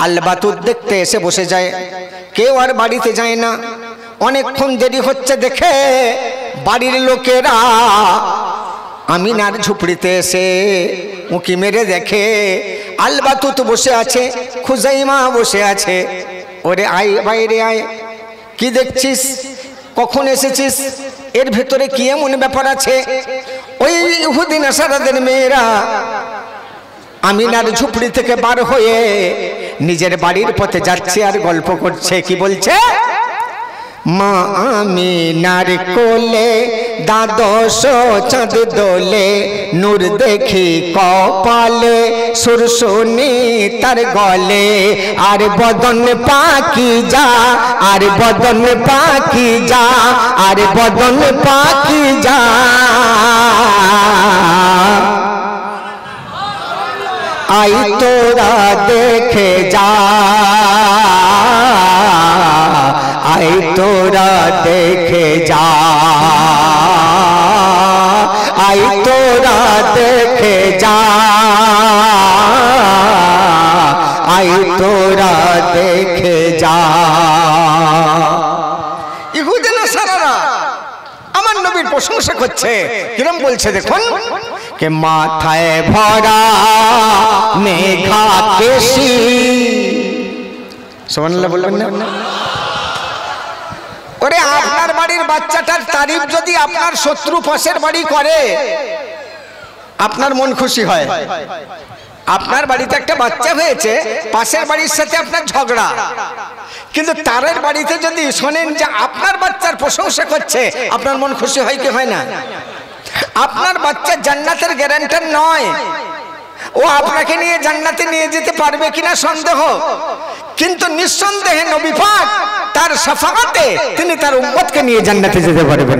আলবাতুত দেখতে এসে বসে যায়, কেউ আর বাড়িতে যায় না। অনেকক্ষণ দেরি হচ্ছে দেখে বাড়ির লোকেরা আমিনার ঝুপড়িতে এসে উঁকি মেরে দেখে আলবাতুত বসে আছে, খুজাইমা বসে আছে। ওরে আয়, বাইরে আয়, কি দেখছিস, কখন এসেছিস, এর ভেতরে কি এমন ব্যাপার আছে? ওই ইহুদি নাসারাদের মেয়েরা আমিনার ঝুপড়ি থেকে বার হয়ে নিজের বাড়ির পথে যাচ্ছে আর গল্প করছে। কি বলছে? মা আমিনার কোলে দ্বাদশ চাঁদ দোলে, নূর দেখি কপালে, সুর শুনি তার গলে, আর বদন পাকি যা, আর বদন পাকি যা, আর বদন পাকি যা। আই তোরা দেখে যা, আই তোরা দেখে যা, আই তোরা দেখে যা, আই তোরা দেখে যা। ইহুদি নাসারারা আমার নবীর প্রশংসা করছে, কিরম বলছে দেখুন, কে মাথায় ভরা মেঘা কেশি, সুবহানাল্লাহ বলবেন না? ওরে আপনার বাড়ির বাচ্চাটার তারিফ যদি আপনার শত্রু পাশের বাড়ি করে, আপনার মন খুশি হয়। আপনার বাড়িতে একটা বাচ্চা হয়েছে, পাশের বাড়ির সাথে আপনার ঝগড়া, কিন্তু তারের বাড়িতে যদি শোনেন যে আপনার বাচ্চার প্রশংসা করছে, আপনার মন খুশি হয় কি হয় না? আপনার বাচ্চা জান্নাতের গ্যারান্টার নয়, ও আপনাকে নিয়ে জান্নাতে নিয়ে যেতে পারবে কিনা সন্দেহ, কিন্তু নিঃসন্দেহে নবী পাক তার শাফাআতে তিনি তার উম্মতকে নিয়ে জান্নাতে যেতে পারবেন।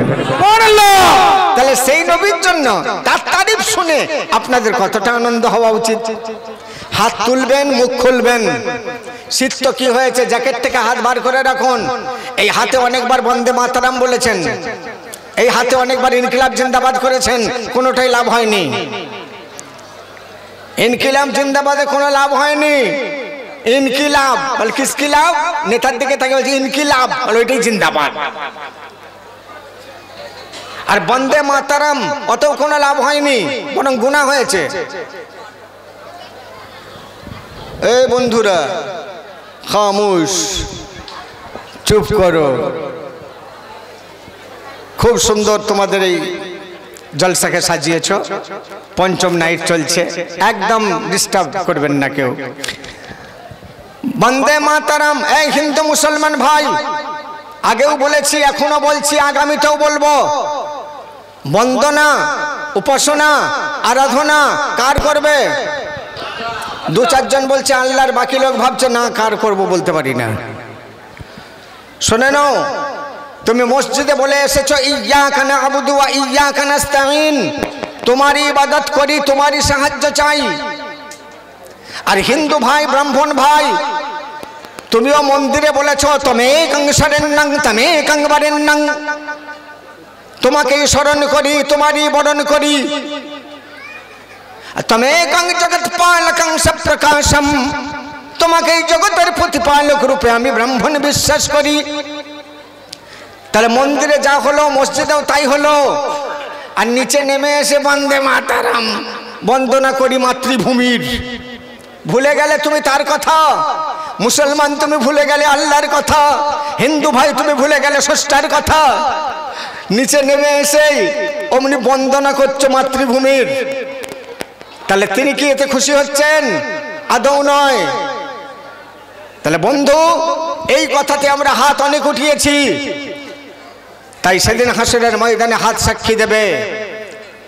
তাহলে সেই নবীর জন্য তার তারিফ শুনে আপনাদের কতটা আনন্দ হওয়া উচিত। হাত তুলবেন, মুখ খুলবেন। শীত তো কি হয়েছে, জ্যাকেট থেকে হাত বার করে রাখুন। এই হাতে অনেকবার বন্দে মাতরম বলেছেন, এই হাতে অনেকবার ইনকিলাব জিন্দাবাদ করেছেন, কোনোটাই লাভ হয়নি। ইনকিলাব জিন্দাবাদে কোনো লাভ হয়নি। ইনকিলাব বল কিসকি লাভ, নেতার দিকে তাকে বলছে ইনকিলাব, বল ওইটাই জিন্দাবাদ। আর বন্দে মাতরম অতও কোনো লাভ হয়নি, বরং গুনাহ হয়েছে। এই বন্ধুরা খামোশ, চুপ করো। খুব সুন্দর তোমাদের এই জলসাকে সাজিয়েছ, পঞ্চম নাইট চলছে, একদম ডিস্টার্ব করবেন না কেউ। বন্দে মাতরম। এই হিন্দু মুসলমান ভাই, আগেও বলেছি, এখনো বলছি, আগামীতেও বলবো, বন্দনা, উপাসনা, আরাধনা কার করবে? দু চারজন বলছে আল্লাহর, বাকি লোক ভাবছে না কার করব বলতে পারি না। শুনে নাও, তুমি মসজিদে বলে এসেছো ইয়্যাকা না'বুদু ওয়া ইয়্যাকা নাস্তাঈন, তোমারই ইবাদত করি, তোমারই সাহায্য চাই। আর হিন্দু ভাই, ব্রাহ্মণ ভাই, তুমিও মন্দিরে বলেছো তমেকং শরণ্যং তমেকং বরেণ্যং, তোমাকেই স্মরণ করি, তোমারই বরণ করি। তমেকং জগৎপালকং সপ্রকাশম, তোমাকেই জগতের প্রতিপালক রূপে আমি ব্রাহ্মণ বিশ্বাস করি। তাহলে মন্দিরে যা হলো, মসজিদেও তাই হলো। আর নিচে নেমে এসে বন্দে মাতরম বন্দনা করি মাতৃভূমির। ভুলে গেলে তুমি তার কথা। মুসলমান তুমি ভুলে গেলে আল্লাহর কথা। হিন্দু ভাই তুমি ভুলে গেলে স্রষ্টার কথা। নিচে নেমে এসে অমনি বন্দনা করছো মাতৃভূমির। তাহলে তিনি কি এতে খুশি হচ্ছেন? আদৌ নয়। তাহলে বন্ধু, এই কথাতে আমরা হাত অনেক উঠিয়েছি, তাই সেদিন হাসরের ময়দানে হাত সাক্ষী দেবে।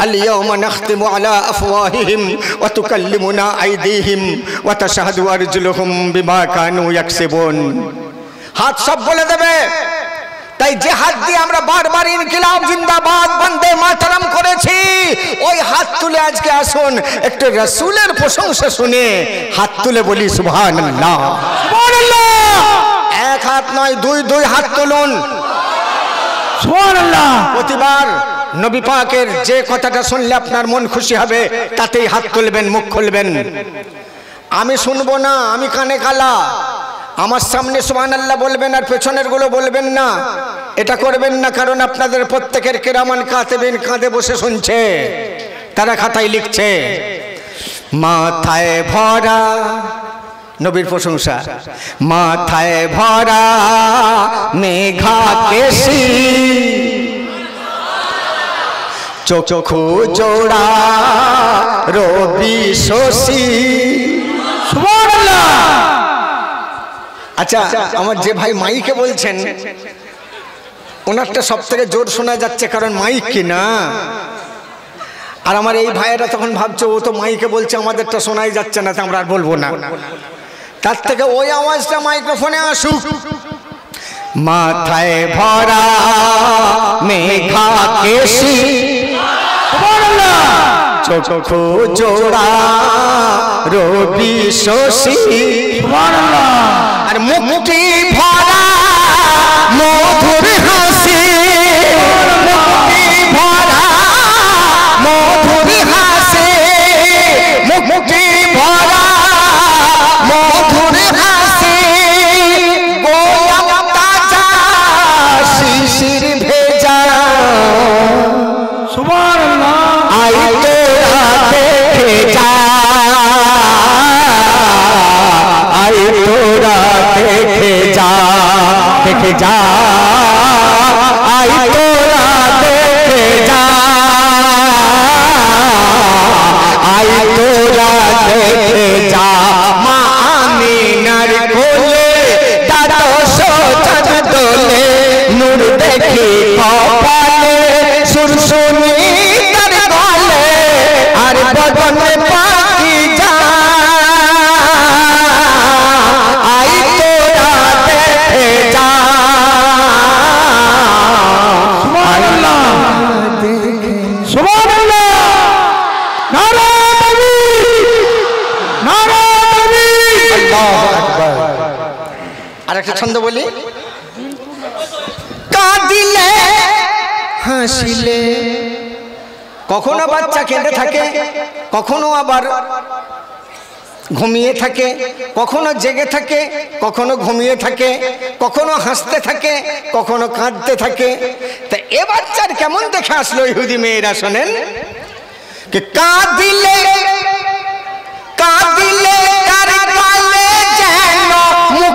اليوم نختم على أفواههم وتكلمنا أيديهم وتشهد أرجلهم بما كانوا يكسبون। হাত সব বলে দেবে। তাই যে হাত দিয়ে আমরা বারবার ইনকিলাব জিন্দাবাদ বন্দে মাতরম করেছি, ওই হাত তুলে আজকে আসুন একটু রাসূলের প্রশংসা শুনে হাত তুলে বলি সুবহানাল্লাহ। সুবহানাল্লাহ। এক হাত নয়, দুই হাত তুলুন সুবহানাল্লাহ। প্রতিবার নবী পাকের যে কথাটা শুনলে আপনার মন খুশি হবে তাতেই হাত তুলবেন, মুখ খুলবেন। আমি শুনবো না, আমি কানে কালা, আমার সামনে সুবহানাল্লাহ বলবেন আর পেছনের গুলো বলবেন না, এটা করবেন না। কারণ আপনাদের প্রত্যেকের কিরামান কাতিবিন কাঁধে বসে শুনছে, তারা খাতায় লিখছে। মাথায় ভরা নবীর প্রশংসা, মাথায় ভরা মেঘা কেশি, চোখু জোড়া রবি শশী। সুবহানাল্লাহ। আচ্ছা, আমার যে ভাই মাইকে বলছেন ওনারটা সব থেকে জোর শোনা যাচ্ছে, কারণ মাইক কিনা। আর আমার এই ভাইয়েরা তখন ভাবছে ও তো মাইকে বলছে, আমাদেরটা শোনাই যাচ্ছে না, তো আমরা আর বলবো না। তার থেকে ওই আওয়াজটা মাইক্রোফোনে আসুক। মাথায় ভরা মেঘা কেশি, চোখু জোড়া রবি শশী, আর মুক্তি ভরা মধুর হাসি, মুক্তি ভরা মধুর হাসি, মুক্তি ভরা মধুর হাসি, গোলাপ তাজা শিশির ভেজা। সুবহানাল্লাহ। আই তোরা দেখে যা, আই তোরা দেখে যা, দেখে যা, আই দেখে যা মা আমিনার কোলে দ্বাদশ চাঁদ দোলে নূর দেখি কপালে সুর শুনি তার গলে আর বদনে পাখি যা আই তোরা দেখে যা সুবহানাল্লাহ সুবহানাল্লাহ নারে তাকবীর নারে তাকবীর আল্লাহু আকবার। আরেকটা ছন্দ বলি কাঁদিলে হাসিলে কখনো বাচ্চা কেঁদে থাকে কখনো আবার ঘুমিয়ে থাকে কখনো জেগে থাকে কখনো ঘুমিয়ে থাকে কখনো হাসতে থাকে কখনো কাঁদতে থাকে তা এ বাচ্চার কেমন দেখে আসলো ইহুদি মেয়েরা শোনেন कि कादिले कादिले कर वाले जैनो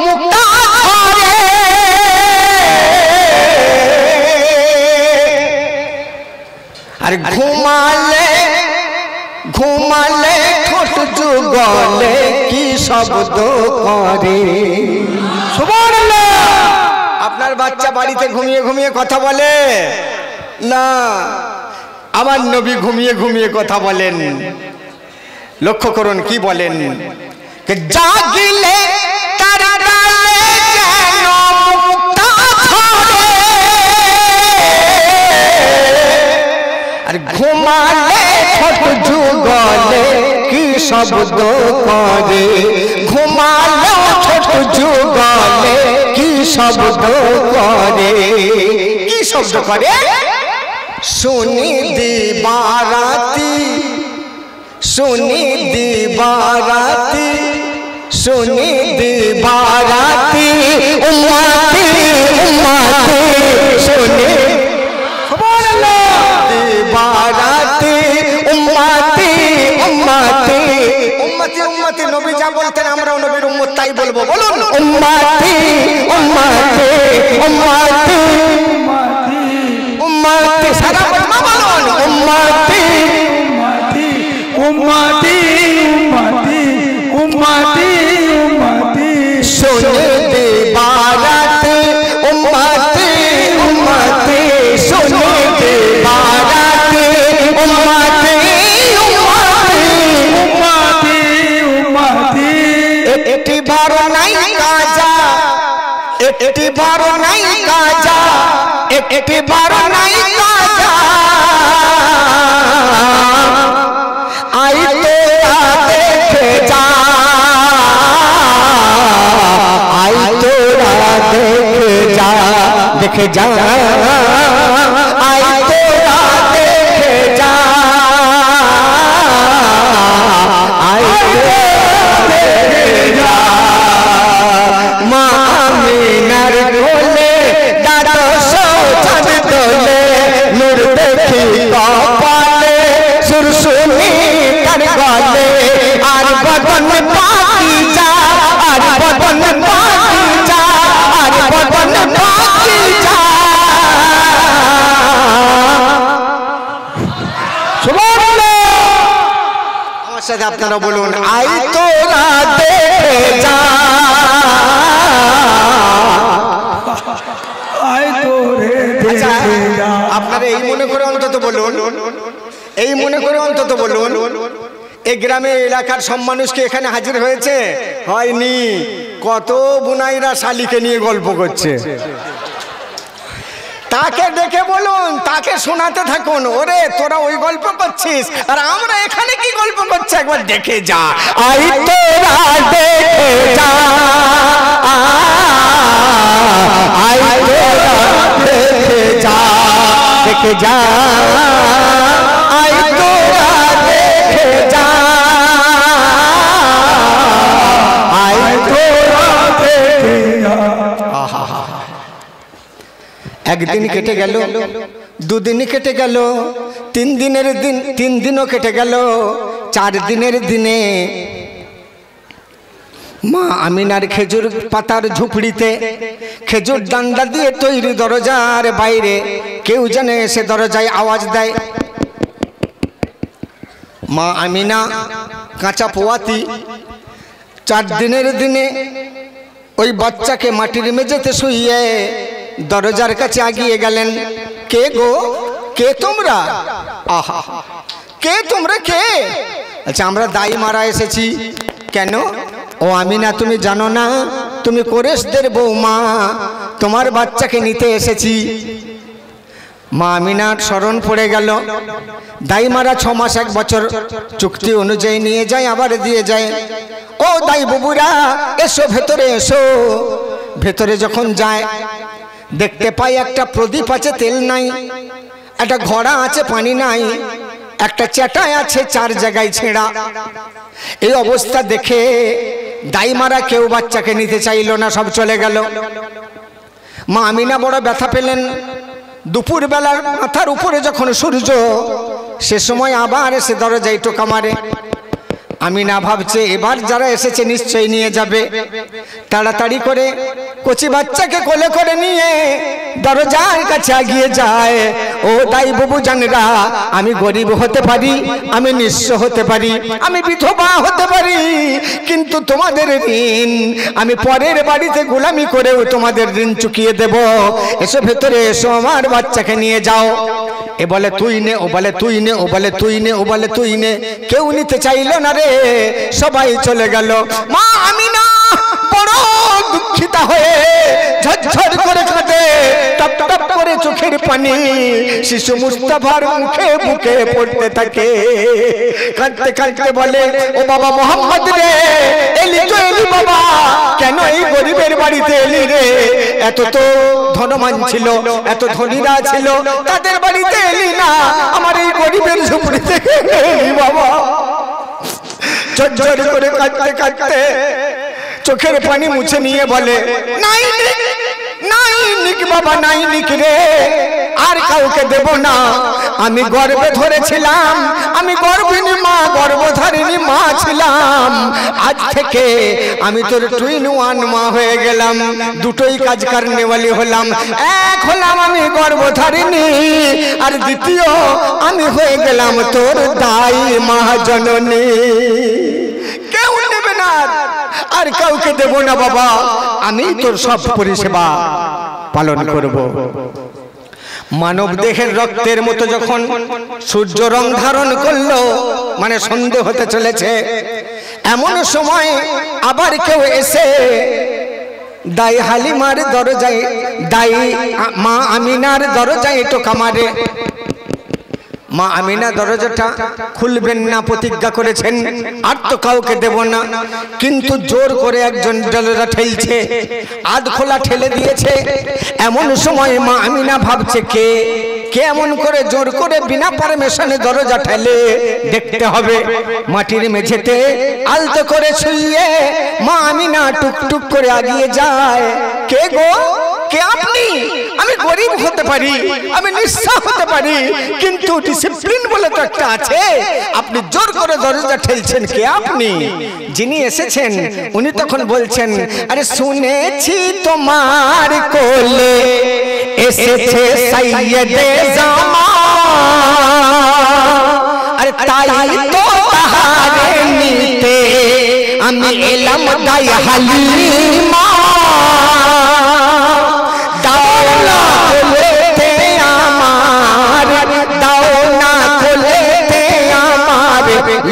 मुक्ता धरे अरे घुमाले घुमाले ठोट जुगले की शब्द करे सुबहानाल्लाह। আপনার বাচ্চা বাড়িতে ঘুমিয়ে ঘুমিয়ে কথা বলে না, আমার নবী ঘুমিয়ে ঘুমিয়ে কথা বলেন। লক্ষ্য করুন কি বলেন, জাগিলে তার ডালে যেন মুক্তা ধরে আর ঘুমালে ঠোঁট যুগলে কি শব্দ করে ঘুমালে ঠোঁট যুগলে কি শব্দ করে কি শব্দ করে सुनी दीवाराती सुनी दीवाराती सुनी दीवाराती उम्मती उम्मती सुनी दीवाराती उम्मती उम्मती उम्मती उम्मती नबी जा बोलतेन আমরাও নবীর উম্মত তাই বলবো বলুন उम्मती उम्मती उम्मती उम्मती सारा बलमा बोलुन उम्मती उम्मती उम्मती उम्मती उम्मती सुने दे बारात उम्मती उम्मती सुने दे बारात उम्मती उम्मती उम्मती उम्मती एटी बारो नहीं काजा एटी बारो नहीं काजा एटी बारो नहीं काजा आई तोरा देखे जा आई तोरा देखे जा आई तोरा देखे जा आई तोरा देखे जा माँ आमिनार कोले द्वादश चाँद दोले नूर देखी कपाले सुर सुनी तार गले आर बदन पाकी जा आर बदन पाकी जा आर बदन पाकी जा सुबहानाल्लाह। আমার সাথে আপনারা বলুন আই তোরা দেখে যা আই তোরে দেখে যা। আপনারা এই মনে করে অন্তত বলুন এই মনে করে অন্তত বলুন এই গ্রামে এলাকার সব মানুষকে এখানে হাজির হয়েছে হয়নি, কত বুনাইরা শালিকে নিয়ে গল্প করছে তাকে ডেকে বলুন তাকে শোনাতে থাকুন ওরে তোরা ওই গল্প করছিস আর আমরা এখানে কি গল্প করছি একবার দেখে যা আই তোরা দেখে যা আই তোরা দেখে যা দেখে যা আই তোরা দেখে যা আই তোরা দেখে যা। একদিন কেটে গেল দুদিন কেটে গেল তিন দিনের দিন তিন দিনও কেটে গেল চার দিনের দিনে মা আমিনার খেজুর পাতার ঝুপড়িতে খেজুর ডান্ডা দিয়ে তৈরি দরজার বাইরে কেউ যেন এসে দরজায় আওয়াজ দেয়। মা আমিনা কাঁচা পোয়াতি। 4 দিনের দিনে ওই বাচ্চাকে মাটির মেঝেতে শুইয়ে দরজার কাছে আগিয়ে গেলেন। কে গো, কে তোমরা? আহা, কে তোমরা, কে? আচ্ছা, আমরা দাই মারা এসেছি। কেন? ও আমিনা, তুমি জানো না? তুমি কোরেশদের বৌমা, তোমার বাচ্চাকে নিতে এসেছি। মা আমিনার স্মরণ পড়ে গেল। দাই মারা 6 মাস 1 বছর চুক্তি অনুযায়ী নিয়ে যায়, আবার দিয়ে যায়। ও দাই বাবুরা, এসো ভেতরে এসো। ভেতরে যখন যায় দেখতে পাই একটা প্রদীপ আছে, তেল নাই। একটা ঘড়া আছে, পানি নাই। একটা চ্যাটায় আছে, 4 জায়গায় ছেঁড়া। এই অবস্থা দেখে দাই মারা কেউ বাচ্চাকে নিতে চাইল না, সব চলে গেল। মা আমিনা বড় ব্যথা পেলেন। দুপুর বেলার মাথার উপরে যখন সূর্য, সে সময় আবার এসে দরজায় টোকা মারে। আমিনা ভাবছে এবার যারা এসেছে নিশ্চয়ই নিয়ে যাবে। তাড়াতাড়ি করে কচি বাচ্চাকে কোলে করে নিয়ে দরজার কাছে এগিয়ে যায়। ও দাই বাবু জানেরা, আমি গরিব হতে পারি, আমি নিঃস্ব হতে পারি, আমি বিধবা হতে পারি, কিন্তু তোমাদের ঋণ আমি পরের বাড়িতে গোলামি করেও তোমাদের ঋণ চুকিয়ে দেব। এসো ভেতরে এসো, আমার বাচ্চাকে নিয়ে যাও। এ বলে তুই নে, ও বলে তুই নে, ও বলে তুই নে, ও বলে তুই নে। কেউ নিতে চাইল না রে, সবাই চলে গেল। মা আমিনা বড় দুঃখিতা হয়ে ঝরঝর করে কাঁদে, টপ টপ করে চোখের পানি শিশু মুস্তাফার মুখে বুকে পড়তে থাকে। কাঁদতে কাঁদতে বলে, ও বাবা মোহাম্মদ রে, এলি তো এলি বাবা, কেন এই গরিবের বাড়িতে এলি রে? এত তো ধনবান ছিল, এত ধনীরা ছিল, তাদের বাড়িতে এলি না, আমার এই গরিবের ঝুপড়িতে এলি বাবা। ঝরঝর করে কাঁদতে কাঁদতে চোখের পানি মুছে নিয়ে বলে, নাই নাই নিক বাবা, নাই নিক রে, আর কাউকে দেব না। আমি গর্বে ধরেছিলাম, আমি গর্ভিণী মা, গর্ভধারিণী মা ছিলাম। আজ থেকে আমি তোর টুইন ওয়ান মা হয়ে গেলাম, দুটোই কাজ কারণেওয়ালি হলাম। এক হলাম আমি গর্ভধারিণী, আর দ্বিতীয় আমি হয়ে গেলাম তোর দাই মা জননী। কেউ নেবে না, আর কাউকে দেব না বাবা, আমি তোর সব পরিষেবা পালন করব। মানব দেহের রক্তের মতো যখন সূর্য রং ধারণ করলো, মানে সন্ধে হতে চলেছে, এমন সময় আবার কেউ এসে দাই হালিমার দরজায়, দাই মা আমিনার দরজায় টোকা মারে। মা আমিনা দরজাটা খুলবেন না প্রতিজ্ঞা করেছেন, আর তো কাউকে দেব না, কিন্তু জোর করে একজন দরজা ঠেলছে, আধ খোলা ঠেলে দিয়েছে। এমন সময় মা আমিনা ভাবছে কে এমন করে জোর করে বিনা পারমিশনে দরজা ঠেলে, দেখতে হবে। মাটির মেঝেতে আলতো করে ছুঁয়ে মা আমিনা টুকটুক করে আগিয়ে যায়। কে গো, কে আপনি? আমি গরিব হতে পারি, আমি নিঃস্ব হতে পারি, কিন্তু ডিসিপ্লিন বলে তো একটা আছে। আপনি জোর করে দরজা ঠেলছেন, কে আপনি? যিনি এসেছেন উনি তখন বলছেন, আরে শুনেছি তোমার কোলে এসেছে সাইয়েদে জামান, আরে তাই তো তাহারে নিতে আমি এলাম দাই হালিমা।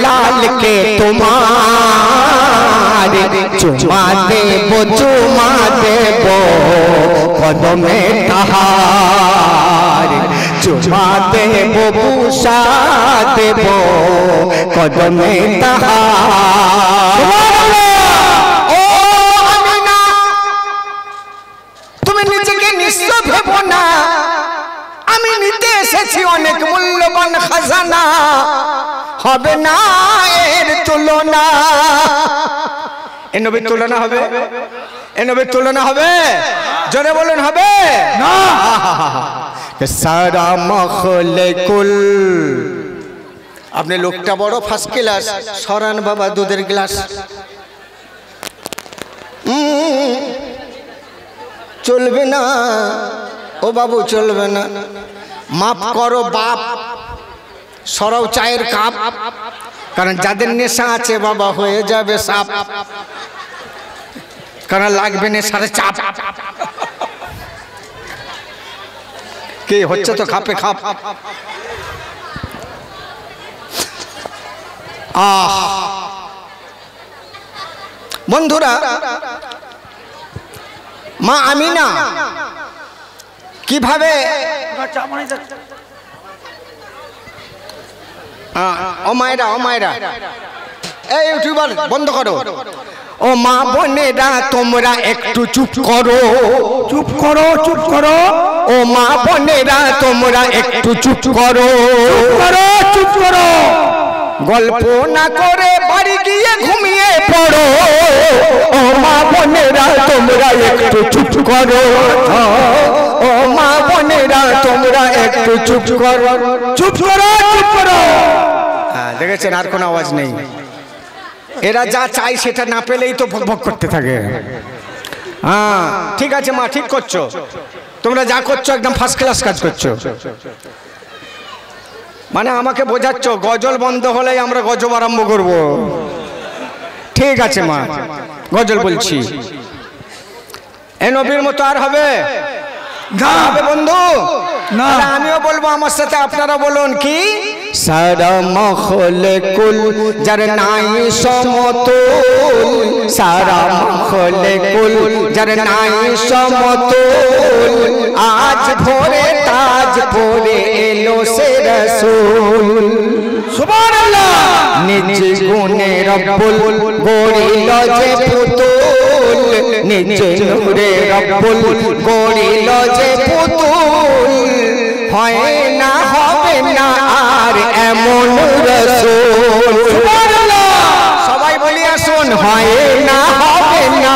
लाल के तुम्हार चुमा देबो कदमे तहार, चुमा देबो बुसा देबो कदमे तहार। ओ आमिना, তুমি নিজেকে নিঃস্ব ভেবো না, আমি নিতে এসেছি অনেক মূল্যবান খাজানা, হবে না এর তুলনা। এ নবীর তুলনা হবে? এ নবীর তুলনা হবে? জোরে বলুন, হবে না। সারা মখলকুল, আপনি লোকটা বড় ফার্স্ট ক্লাস, সরান বাবা দুধের গ্লাস। চলবে না ও বাবু, চলবে না। মাফ করো বাপ, সরাও চায়ের কাপ। কারণ যাদের নেশা আছে বাবা হয়ে যাবে সাপ, কারণ লাগবে নেশার চাপ। কি হচ্ছে তো খাপে খাপ। বন্ধুরা, মা আমিনা কিভাবে ও মায়েরা এই ইউটিউবার বন্ধ করো। ও মা বোনেরা তোমরা একটু চুপ করো, চুপ করো, চুপ করো। ও মা বোনেরা তোমরা একটু চুপ করো, চুপ করো, চুপ করো। গল্প না করে বাড়ি গিয়ে ঘুমিয়ে পড়ো। ও মা বোনেরা তোমরা একটু চুপ করো। ও মা বোনেরা তোমরা একটু চুপ করো, চুপ করো, চুপ করো। হ্যাঁ দেখেছেন, আর কোনো আওয়াজ নেই। এরা যা চাই সেটা না পেলেই তো ভোগ করতে থাকে। হ্যাঁ ঠিক আছে মা, ঠিক করছো, তোমরা যা করছো একদম ফার্স্ট ক্লাস কাজ করছো। মানে আমাকে বোঝাচ্ছ গজল বন্ধ হলেই আমরা গজব আরম্ভ করব। ঠিক আছে মা, গজল বলছি। এ নবীর মতো আর হবে না হবে বন্ধু না। আমিও বলবো, আমার সাথে আপনারা বলুন কি? সারা মখলে কুল যার নাই সমতুল, সারা মখলে কুল যার নাই সমতুল, আজ ভোরে তাজ পরে এলো সে রাসূল। সুবহানাল্লাহ। নিজ গুণে রব্বুল গড়িল যে পুতুল, নিজ নূরে রব্বুল গড়িল যে পুতুল, হয় না হবে না আর এমন রাসূল। সুবহানাল্লাহ। সবাই বলি আসুন, হয় না হবে না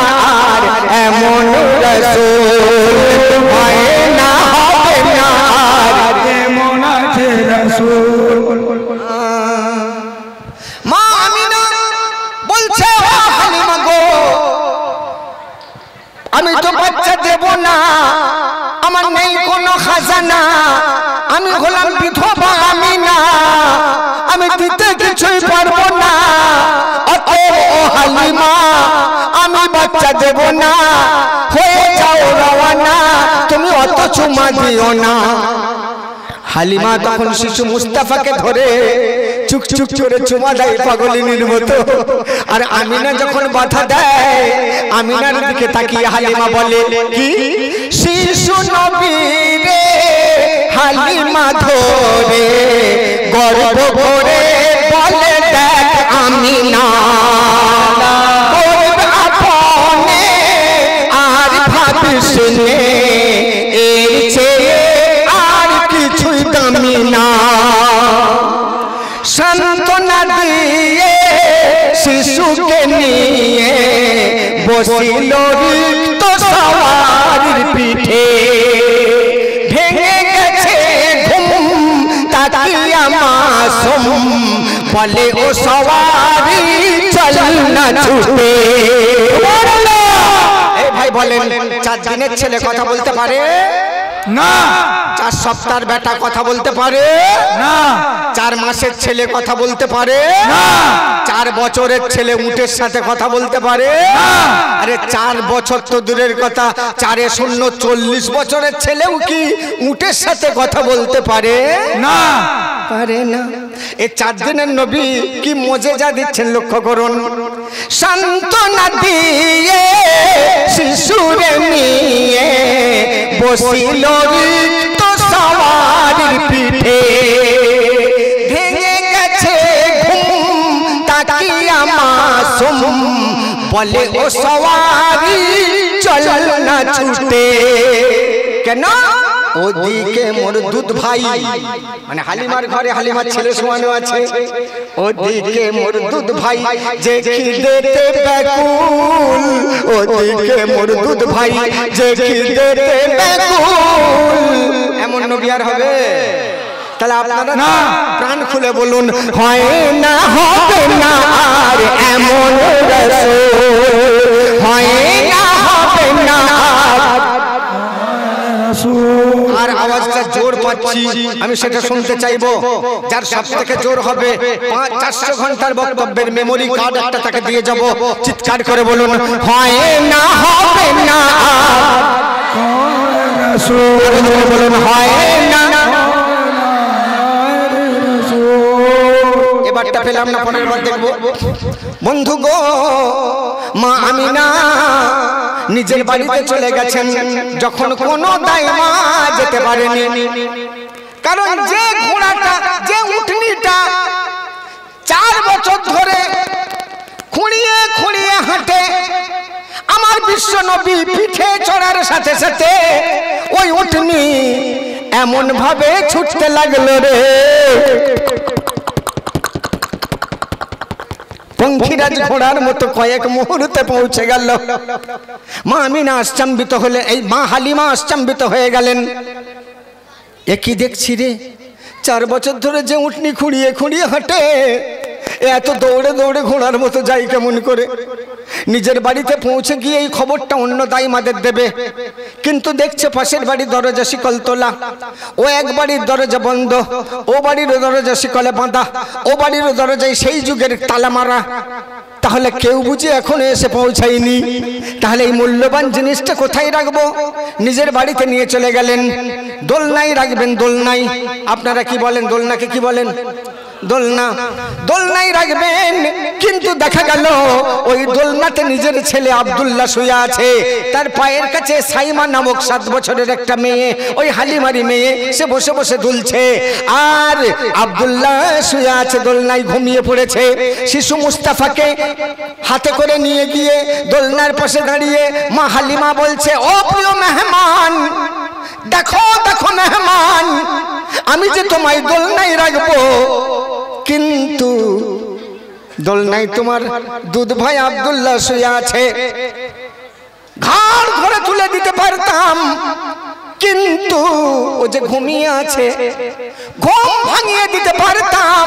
আর এমন রাসূল, হয় না হবে না আর এমন আছে রাসূল। মা আমিনা বলছে, ও হালিমা গো, আমি তো বাচ্চা দেব না, আমার নেই কোনো খাজানা, আমি হলাম বিধবা আমিনা, আমি দিতে কিছুই পারবো না। অতএব ও হালিমা, আমি বাচ্চা দেব না, হয়ে যাও রওয়ানা, তুমি অত চুমা দিও না। হালিমা তখন শিশু মুস্তাফাকে ধরে চুক চুক করে চুমা দেয় পাগলিনীর মতো। আর আমিনা যখন বাধা দেয়, আমিনার দিকে তাকিয়ে হালিমা বলে কি? শিশু নবীরে হালিমা ধরে গর্ব করে বলে দেখ আমিনা, করবে আপনে আর ভাবিস নে, এর চেয়ে আর কিছুই দামি না। সান্ত্বনা দিয়ে শিশুকে নিয়ে বসিল রিক্ত সওয়ারির পিঠে, ভেঙে গেছে ঘুম তাকিয়া মাসুম, বলে ও সওয়ারি চল না ছুটে। এই ভাই বলেন, 4 দিনের ছেলে কথা বলতে পারে না? 4 সপ্তাহের বেটা কথা বলতে পারে না? 4 মাসের ছেলে কথা বলতে পারে না? 4 বছরের ছেলে উটের সাথে কথা বলতে পারে না? আরে 4 বছর তো দূরের কথা, 4 এ 0 40 বছরের ছেলেও কি উটের সাথে কথা বলতে পারে না? পারে না। এই 4 দিনের নবী কি মজেজা দিচ্ছেন লক্ষ্য করুন। সান্ত্বনা দিয়ে শিশুরে নিয়ে বসিল রিক্ত সওয়ারির পিঠে, ভেঙে গেছে ঘুম তাকিয়া মাসুম, বলে ও সওয়ারি চল না ছুটে। কেন? ওদিকে মোর দুধ ভাই, মানে হালিমার ঘরে হালিমার ছেলে শোয়ানো আছে, ওদিকে মোর দুধ ভাই যে খিদেতে ব্যাকুল, ওদিকে মোর দুধ ভাই যে খিদেতে ব্যাকুল। এমন নবী আর হবে? তাহলে আপনারা না প্রাণ খুলে বলুন, হয় না হবে না আর এমন রাসূল, হয় না হবে না আর আর আওয়াজটা জোর পাচ্ছি, আমি সেটা শুনতে চাইবো। যার সব থেকে জোর হবে 400 ঘন্টার বক্তব্যের মেমোরি কার্ড একটা তাকে দিয়ে যাব। চিৎকার করে বলুন, হয় না হবে না, বলুন হয় না। এবারটা পেলাম না, পরের বার দেখবো। বন্ধু গো, মা আমিনা নিজের বাড়িতে চলে গেছেন যখন কোনো দাইমা যেতে পারেনি। কারণ যে ঘোড়াটা, যে উটনিটা 4 বছর ধরে খুঁড়িয়ে খুঁড়িয়ে হাঁটে, আমার বিশ্ব নবী পিঠে চড়ার সাথে সাথে ওই উটনি এমন ভাবে ছুটতে লাগলো রে, পঙ্খিরাজ ঘোড়ার মতো কয়েক মুহূর্তে পৌঁছে গেল। মা আমিনা আশ্চম্বিত হলে, এই মা হালিমা আশ্চম্বিত হয়ে গেলেন। একই দেখছি রে, 4 বছর ধরে যে উটনি খুঁড়িয়ে খুঁড়িয়ে হাঁটে, এত দৌড়ে দৌড়ে ঘোড়ার মতো যাই কেমন করে? নিজের বাড়িতে পৌঁছে গিয়ে এই খবরটা অন্য দাইমাদের দেবে, কিন্তু দেখছে পাশের বাড়ির দরজা শিকল তোলা, ও এক বাড়ির দরজা বন্ধ, ও বাড়ির দরজা শিকলে বাঁধা, ও বাড়ির দরজায় সেই যুগের তালা মারা। তাহলে কেউ বুঝি এখনো এসে পৌঁছায়নি। তাহলে এই মূল্যবান জিনিসটা কোথায় রাখবো? নিজের বাড়িতে নিয়ে চলে গেলেন। দোলনায় রাখবেন, দোলনায়। আপনারা কি বলেন? দোলনাকে কি বলেন? দোলনা। দোলনায় রাখবেন, কিন্তু দেখা গেল ওই দোলনাতে নিজের ছেলে আব্দুল্লাহ শুয়ে আছে, তার পায়ের কাছে সাইমা নামক 7 বছরের একটা মেয়ে, ওই হালিমারি মেয়ে, সে বসে বসে দুলছে। আর আব্দুল্লাহ শুয়ে আছে দোলনায়, ঘুমিয়ে পড়েছে। শিশু মুস্তাফাকে হাতে করে নিয়ে গিয়ে দোলনার পাশে দাঁড়িয়ে মা হালিমা বলছে, ও প্রিয় মেহমান, দেখো দেখো মেহমান, আমি যে তোমায় দোলনায় রাখবো, কিন্তু দোলনায় তোমার দুধ ভাই আব্দুল্লাহ শুয়ে আছে। ঘাড় ধরে তুলে দিতে পারতাম, কিন্তু ও যে ঘুমিয়ে আছে। ঘুম ভাঙিয়ে দিতে পারতাম,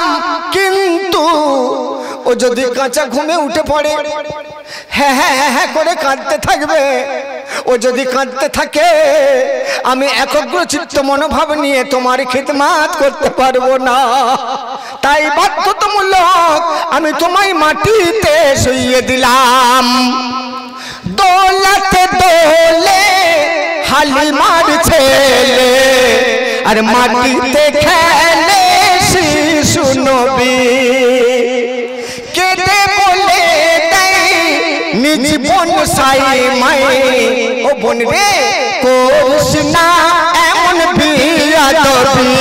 কিন্তু ও যদি কাঁচা ঘুমে উঠে পড়ে, হ্যাঁ হ্যাঁ হ্যাঁ করে কাঁদতে থাকবে। ও যদি কাঁদতে থাকে, আমি একগ্রচিত্ত মনোভাব নিয়ে তোমার খিদমাত করতে পারবো না। তাই বাধ্যতামূলক আমি তোমায় মাটিতে শুইয়ে দিলাম। দোলাতে দোলে হালিমার ছেলে, আর মাটিতে খেলে শিশু নবী। কেটে বলে নিজ বোন সাইমাই, ও বোন রে কোস না এমন বিয়াদবি।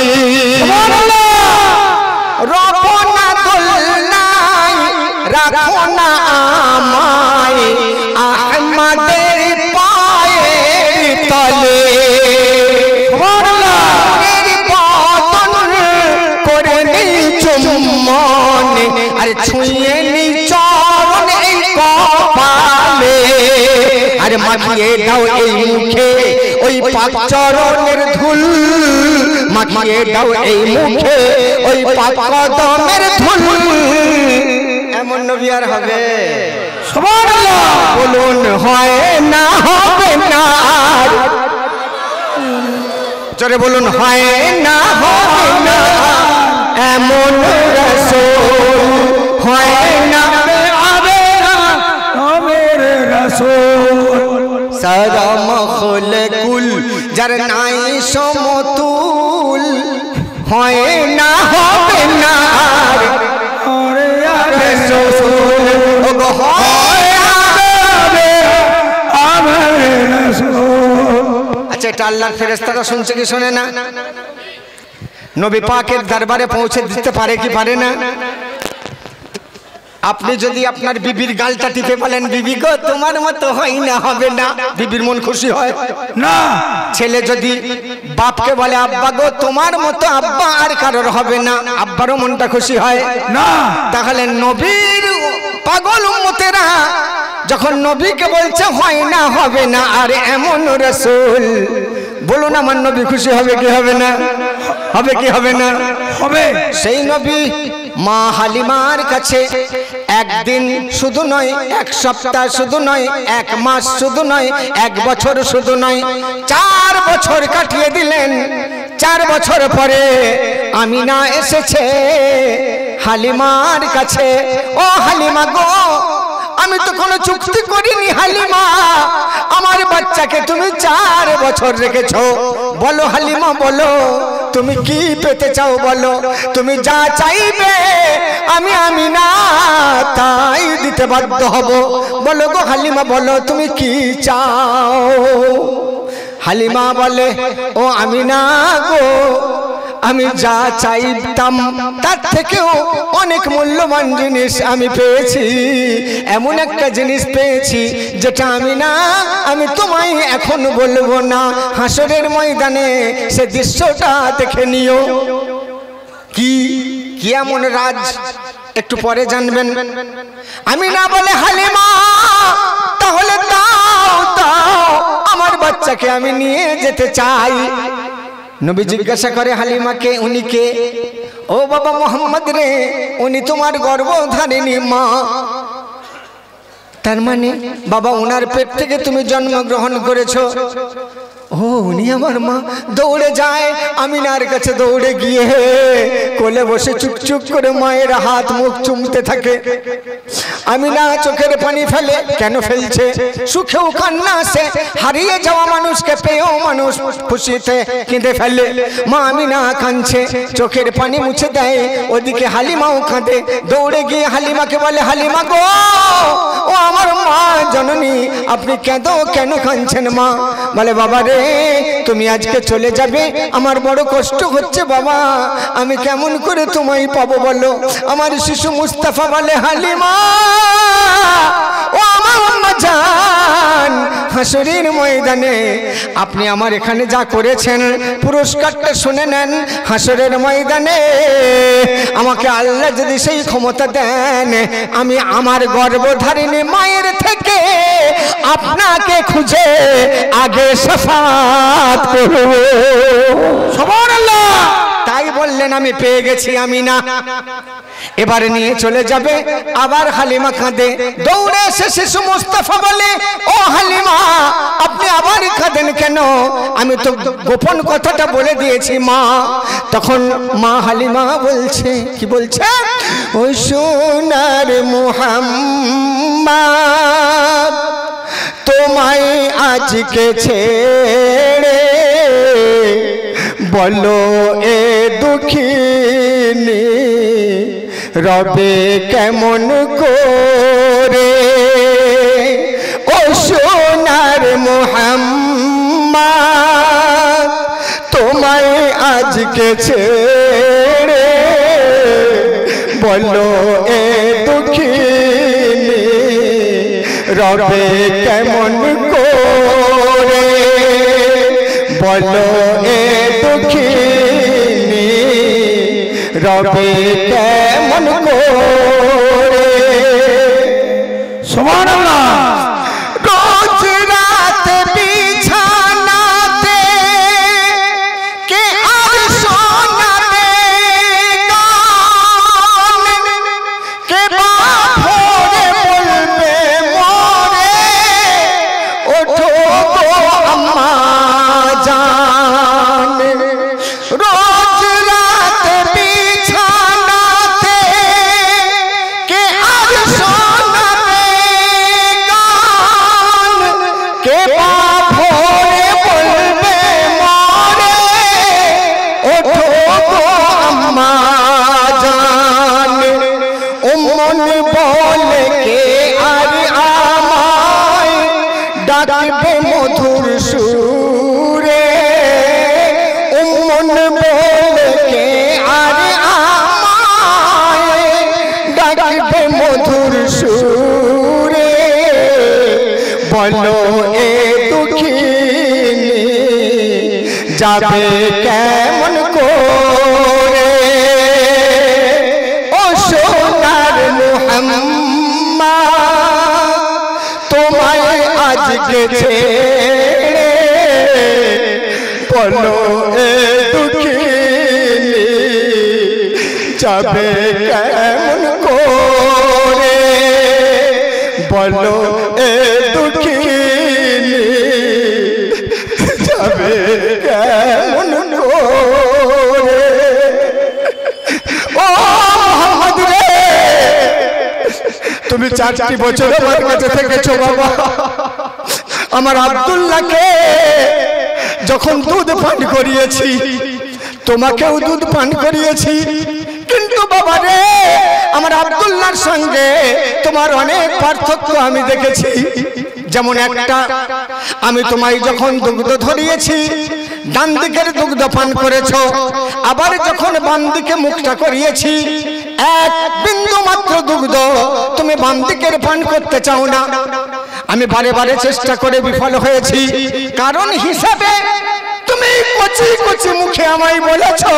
রাখো না দোলনায়, রাখো না আমায় আহমদের পায়ের তলে। করে নেই চুম্বন, আর ছুঁয়ে নি চরণ এই কপালে, আর মাখিয়ে দাও এই মুখে ওই পাক চরণের ধুল, মাখিয়ে দাও এই মুখে ওই পাক কদমের ধুল। এমন নবী আর হবে? সুবহানাল্লাহ বলুন, হয় না হবে না, জোরে বলুন, হয় না হবে না এমন রাসূল, হয় না হবে না আমার রাসূল। সারা মখলকুল যার নাই সমতুল, হয় না হবে না রাসূল, ও গো হয় হবে আমার রাসূল। আচ্ছা, এটা আল্লাহর ফেরেশতারা শুনছে কি শোনে না? নবী পাকের দরবারে পৌঁছে দিতে পারে কি পারে না? আপনি যদি আপনার বিবির গালটা টিপে বলেন, বিবি গো তোমার মতো হয় না হবে না, বিবির মন খুশি হয় না? ছেলে যদি বাপকে বলে, আব্বা গো তোমার মতো আব্বা আর কারোর হবে না, আব্বারও মনটা খুশি হয় না? তাহলে নবীর পাগল উম্মতেরা যখন নবীকে বলছে হয় না হবে না আর এমন রাসূল, বলুন আমার নবী খুশি হবে কি হবে না? হবে কি হবে না? হবে। সেই নবী মা হালিমার কাছে একদিন শুধু নয়, এক সপ্তাহ শুধু নয়, এক মাস শুধু নয়, এক বছর শুধু নয়, 4 বছর কাটিয়ে দিলেন। 4 বছর পরে আমিনা এসেছে হালিমার কাছে। ও হালিমা গো, আমি তো কোনো চুক্তি করিনি হালিমা, আমার বাচ্চাকে তুমি 4 বছর রেখেছো। বলো হালিমা, বলো তুমি কি পেতে চাও, বলো তুমি যা চাইবে আমি আমিনা তাই দিতে বাধ্য হব। বলো গো হালিমা, বলো তুমি কি চাও। হালিমা বলে, ও আমিনা গো, আমি যা চাইতাম তার থেকেও অনেক মূল্যবান জিনিস আমি পেয়েছি। এমন একটা জিনিস পেয়েছি যেটা আমি তোমায় এখন বলবো না, হাসরের ময়দানে সে দৃশ্যটা দেখে নিও। কি এমন রাজ একটু পরে জানবেন। আমিনা বলে, হালিমা তাহলে দাও দাও, আমার বাচ্চাকে আমি নিয়ে যেতে চাই। নবী জিজ্ঞাসা করে হালিমাকে, উনি কে? ও বাবা মোহাম্মদ রে, উনি তোমার গর্ভধারিণী মা। তার মানে বাবা ওনার পেট থেকে তুমি জন্মগ্রহণ করেছো। ও উনি আমার মা। দৌড়ে যায় আমিনার কাছে, দৌড়ে গিয়ে কোলে বসে চুপচুপ করে মায়ের হাত মুখ চুমতে থাকে। আমিনা চোখের পানি ফেলে। কেন ফেলছে? সুখেও কান্না আসে, হারিয়ে যাওয়া মানুষকে পেয়েও মানুষ খুশিতে কেঁদে ফেলে। মা আমিনা কাঁদছে, চোখের পানি মুছে দেয়। ওদিকে হালিমাও কাঁদে। দৌড়ে গিয়ে হালিমাকে বলে, হালিমা গো, ও আমার মা জননী, আপনি কেন কাঁদছেন মা? বলে, বাবা রে, তুমি আজকে চলে যাবে, আমার বড় কষ্ট হচ্ছে বাবা, আমি কেমন করে তোমায় পাবো বলো। আমার শিশু মুস্তাফা বলে, হালিমা ও আমার আম্মা জান, হাসরের ময়দানে আপনি আমার এখানে যা করেছেন পুরস্কারটা শুনে নেন। হাসরের ময়দানে আমাকে আল্লাহ যদি সেই ক্ষমতা দেন, আমি আমার গর্ভধারিণী মায়ের থেকে আপনাকে খুঁজে আগে শাফাত করব। সুবহানাল্লাহ। তাই বললেন, আমি পেয়ে গেছি আমিনা। এবারে নিয়ে চলে যাবে। আবার হালিমা কাঁদে। দৌড়ে এসে শিশু মুস্তাফা বলে, ও হালিমা, আপনি আবার কাঁদেন কেন? আমি তো গোপন কথাটা বলে দিয়েছি মা। তখন মা হালিমা বলছে, কি বলছে? ও সোনার মুহাম্মদ, তোমায় আজকে ছেড়ে বলো এ দুঃখিনী রবে কেমন করে। ও সোনার মুহাম্মদ, তোমায় আজকে ছেড়ে বলো এ দুঃখিনী রবে কেমন করে। বলো এ দুঃখিনী রবে কেমন করে। সুবহানাল্লাহ। রোজ রাত বিছানাতে কে আর শোনাবে গান, কে বা ভোরে বলবে মোরে ওঠো গো আম্মা জান। রোজ রাত বিছানাতে কে আর শোনাবে গান, কে বা ভোরে বলবে মোরে ওঠো গো আম্মা জান। উম্মন বলে কে আর আমায় ডাকবে মধুর সুরে। উম্মন বলে কে আর আমায় ডাকবে মধুর সুরে। বলো এ দুঃখিনী যাবে কেমন করে। ও সোনার মুহাম্মদ, তোমায় আজকে ছেড়ে বলো এ দুঃখিনী যাবে কেমন করে বলো এ দুঃখিনী যাবে কেমন করে ও মোহাম্মদ রে তুমি 4টি বছর আমার কাছে থেকেছো বাবা আমার আব্দুল্লাহকে যখন দুধ পান করিয়েছি তোমাকেও দুধ পান করিয়েছি কিন্তু বাবা রে আমার আব্দুল্লাহর সঙ্গে তোমার অনেক পার্থক্য আমি দেখেছি যেমন একটা আমি তোমায় যখন দুগ্ধ ধরিয়েছি ডান দিকের দুগ্ধ পান করেছো আবার যখন বাম দিকে মুখটা করিয়েছি এক বিন্দু মাত্র দুগ্ধ তুমি বাম দিকের পান করতে চাও না আমি বারে বারে চেষ্টা করে বিফল হয়েছি কারণ হিসাবে তুমি কচি কচি মুখে আমায় বলেছো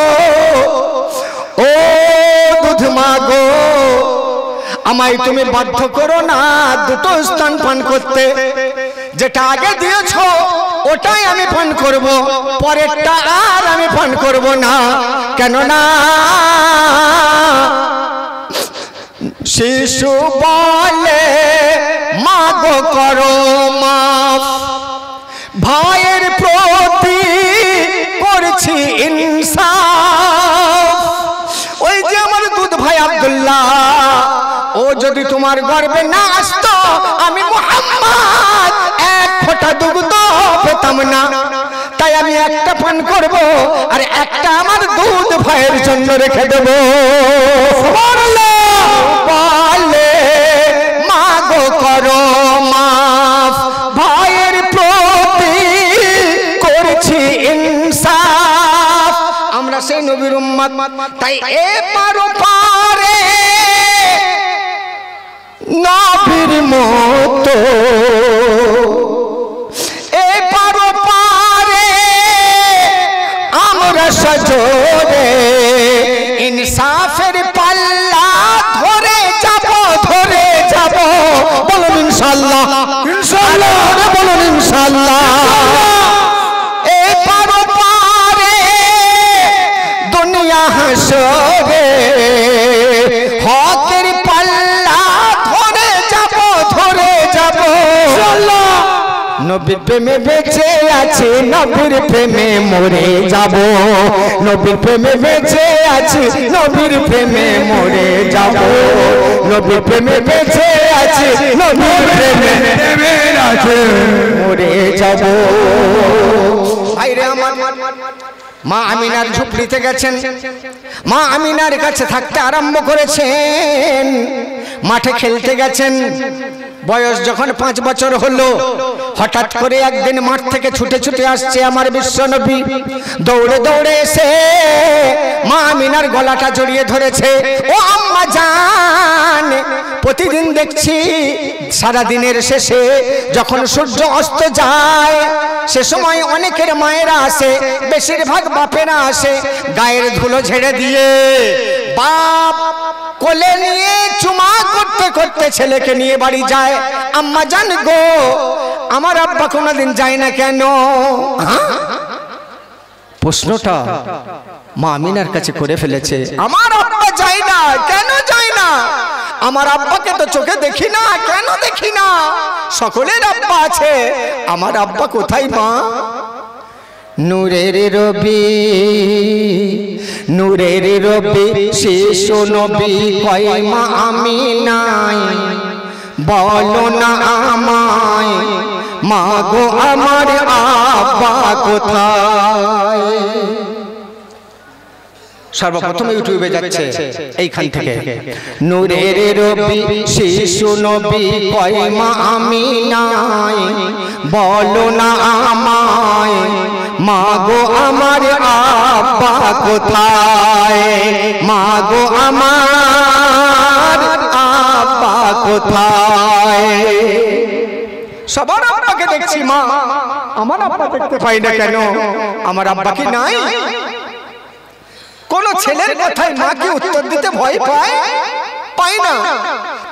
ও দুধ মাগো আমায় তুমি বাধ্য করো না দুটো স্তন পান করতে যেটা আগে দিয়েছো ওটাই আমি পান করব পরেরটা আর আমি পান করব না কেন না শিশু বলে মাগো করো মাফ ভাইয়ের প্রতি করছি ইনসাফ ওই যে আমার দুধ ভাই আব্দুল্লাহ ও যদি তোমার গর্বে না আসতো আমি মুহাম্মদ এক ফোঁটা দুধ পেতাম না তাই আমি একটা পান করব আর একটা আমার দুধ ভাইয়ের জন্য রেখে দেব বলে মাগো করো মাফ ভাইয়ের প্রতি করছি ইনসাফ আমরা সেই নবীর উম্মত তাই এপার ওপারে নবীর মতো এপার ওপারে আমরা সজোরে ইনসাফের পাল্লা ধরে যাব বলুন ইনশাআল্লাহ ইনশাআল্লাহ বলুন ইনশাআল্লাহ এপার ওপারে দুনিয়া হাসরে হকের পাল্লা ধরে যাব ইনশাআল্লাহ নবীর প্রেমে বেঁচে আছি নবীর প্রেমে মরে যাব নবীর প্রেমে বেঁচে আছি নবীর প্রেমে মরে যাব নবীর প্রেমে বেঁচে আছি নবীর প্রেমে মরে যাব আইরে আমার মা আমিনার ঝুপড়িতে গেছেন মা আমিনার কাছে থাকতে আরম্ভ করেছেন মাঠে খেলতে গেছেন বয়স যখন 5 বছর হলো হঠাৎ করে একদিন মাঠ থেকে ছুটে ছুটে আসছে আমার বিশ্বনবী দৌড়ে দৌড়ে এসে মা আমিনার গলাটা জড়িয়ে ধরেছে ও আম্মা জান প্রতিদিন দেখছি সারা দিনের শেষে যখন সূর্য অস্ত যায় সে সময় অনেকের মায়েরা আসে বেশিরভাগ বাপেরা আসে গায়ের ধুলো ঝেড়ে দিয়ে বাপ কোলে নিয়ে চুমা করতে করতে ছেলেকে নিয়ে বাড়ি যায় আম্মা জান গো আমার আব্বা কোনোদিন যায় না কেন প্রশ্নটা মা আমিনার কাছে করে ফেলেছে আমার আব্বা যায় না কেন যায় না আমার আব্বাকে তো চোখে দেখি না কেন দেখি না সকলের আব্বা আছে আমার আব্বা কোথায় মা নূরের রবি শিশু নবী কয় মা আমিনাই বলো না আমায় মা গো আমার আব্বা কোথায় সর্বপ্রথম ইউটিউবে যাচ্ছে এইখান থেকে নূরের রবি শিশু নবী কয় মা আমিনাই বলো না আমায় মা গো আমার আব্বা কোথায় মা গো আমার আব্বা কোথায় সবার আব্বাকে দেখছি মা আমার আব্বা দেখতে পাই না কেন আমার আব্বা কি নাই কোন ছেলের কথায় মা কি উত্তর দিতে ভয় পায় না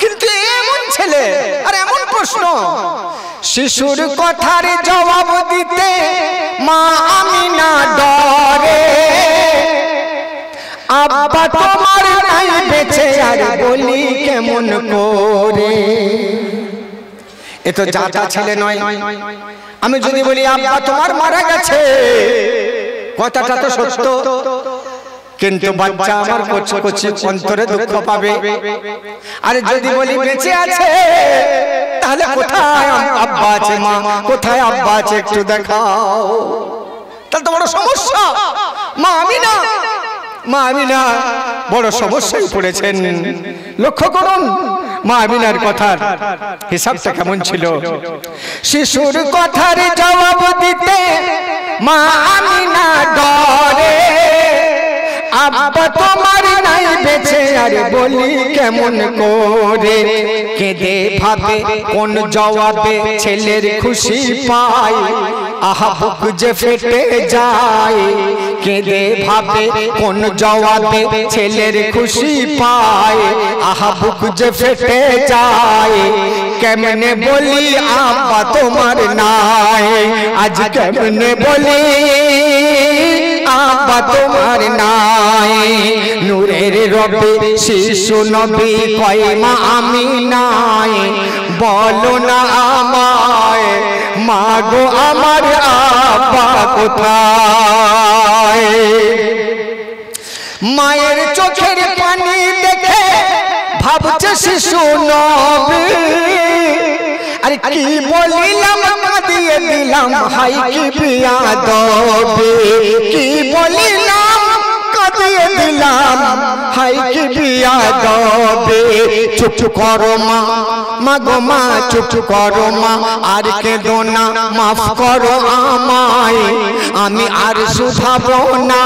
কিন্তু এমন ছেলে আর এমন প্রশ্ন শিশুর কথার জবাব দিতে মা আমিনা ডরে আব্বা তোমার নাই বেঁচে আর বলি কেমন করে। এ তো যা ছেলে নয়। আমি যদি বলি আব্বা তোমার মারা গেছে, কথাটা তো সত্য, কিন্তু বাচ্চা আমার কচি কচি অন্তরে দুঃখ পাবে। আর যদি বলি বেঁচে আছে, তাহলে কোথায় আব্বা আছে, মা কোথায় আব্বা আছে একটু দেখাও। তাহলে তো বড় সমস্যা। মা আমিনা বড় সমস্যায় পড়েছেন। লক্ষ্য করুন মা আমিনার কথার হিসাবটা কেমন ছিল। শিশুর কথার জবাব দিতে মা আমিনা ডরে, আব্বা তোমার নাই বেঁচে আর বলি কেমন করে। কেঁদে ভাবে কোন জবাবে ছেলের খুশি পায়, আহা বুক যে ফেটে যায়। কেঁদে ভাবে কোন জবাবে ছেলের খুশি পায়, আহা বুক যে ফেটে যায়। কেমনে বলি আব্বা তোমার নাই, আজ কেমনে বলি আব্বা তোমার নাই। নূরের রবে শিশু নবী কয় মা আমি নাই, বলো না আমায় মা গো আমার আব্বা কোথায়। মায়ের চোখের পানি দেখে ভাবছে শিশু নবী, আরে কি বলিলাম কাঁদিয়ে দিলাম হাই কি বিয়াদবি। কি বলিলাম কাঁদিয়ে দিলাম হাই কি বিয়াদবি। চুপ করো মা, মা গো মা চুপ করো মা, আর কেঁদো না মাফ করো আমায়, আমি আর শুধাবো না।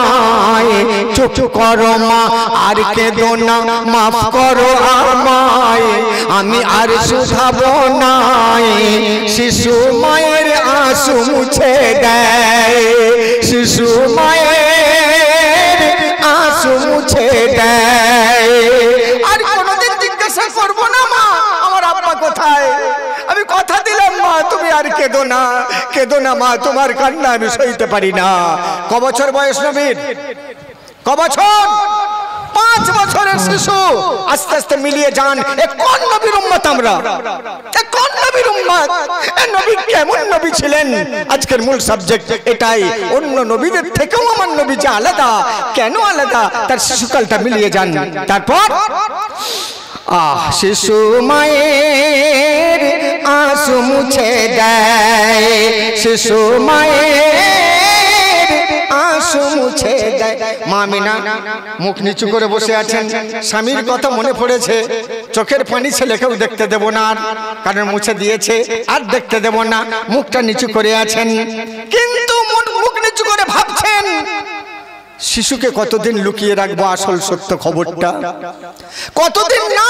চুপ করো মা, আর কেঁদো না মাফ করো আমায়, আমি আর শুধাবো না। শিশু মায়ের আঁসু মুছে দেয়, শিশু মায়ের আঁসু মুছে দেয়। আর কোনোদিন জিজ্ঞাসা করবো না মা আমার আব্বা কোথায়। আমি কথা দিলাম মা তুমি আর কেঁদো না মা, তোমার কান্না আমি সইতে পারি না। ক বছর বয়স নবীর? ক বছর? 5 বছরের শিশু। আস্তে আস্তে মিলিয়ে যান, এ কোন নবীর উম্মত আমরা? এ কোন নবীর উম্মত? এ নবী কেমন নবী ছিলেন? আজকের মূল সাবজেক্ট এটাই। অন্য নবীদের থেকেও আমার নবী যে আলাদা। কেন আলাদা? তার শিশুকালটা মিলিয়ে যান। তারপর শিশু মায়ের আঁসু মুছে দেয়, শিশু মায়ের আঁসু মুছে দেয়। মা আমিনা মুখ নিচু করে বসে আছেন। স্বামীর কথা মনে পড়েছে, চোখের পানি ছেলেকেও দেখতে দেব না, কারণ মুছে দিয়েছে, আর দেখতে দেব না। মুখটা নিচু করে আছেন, কিন্তু মুখ নিচু করে ভাবছেন শিশুকে কতদিন লুকিয়ে রাখবো আসল সত্য খবরটা, কতদিন না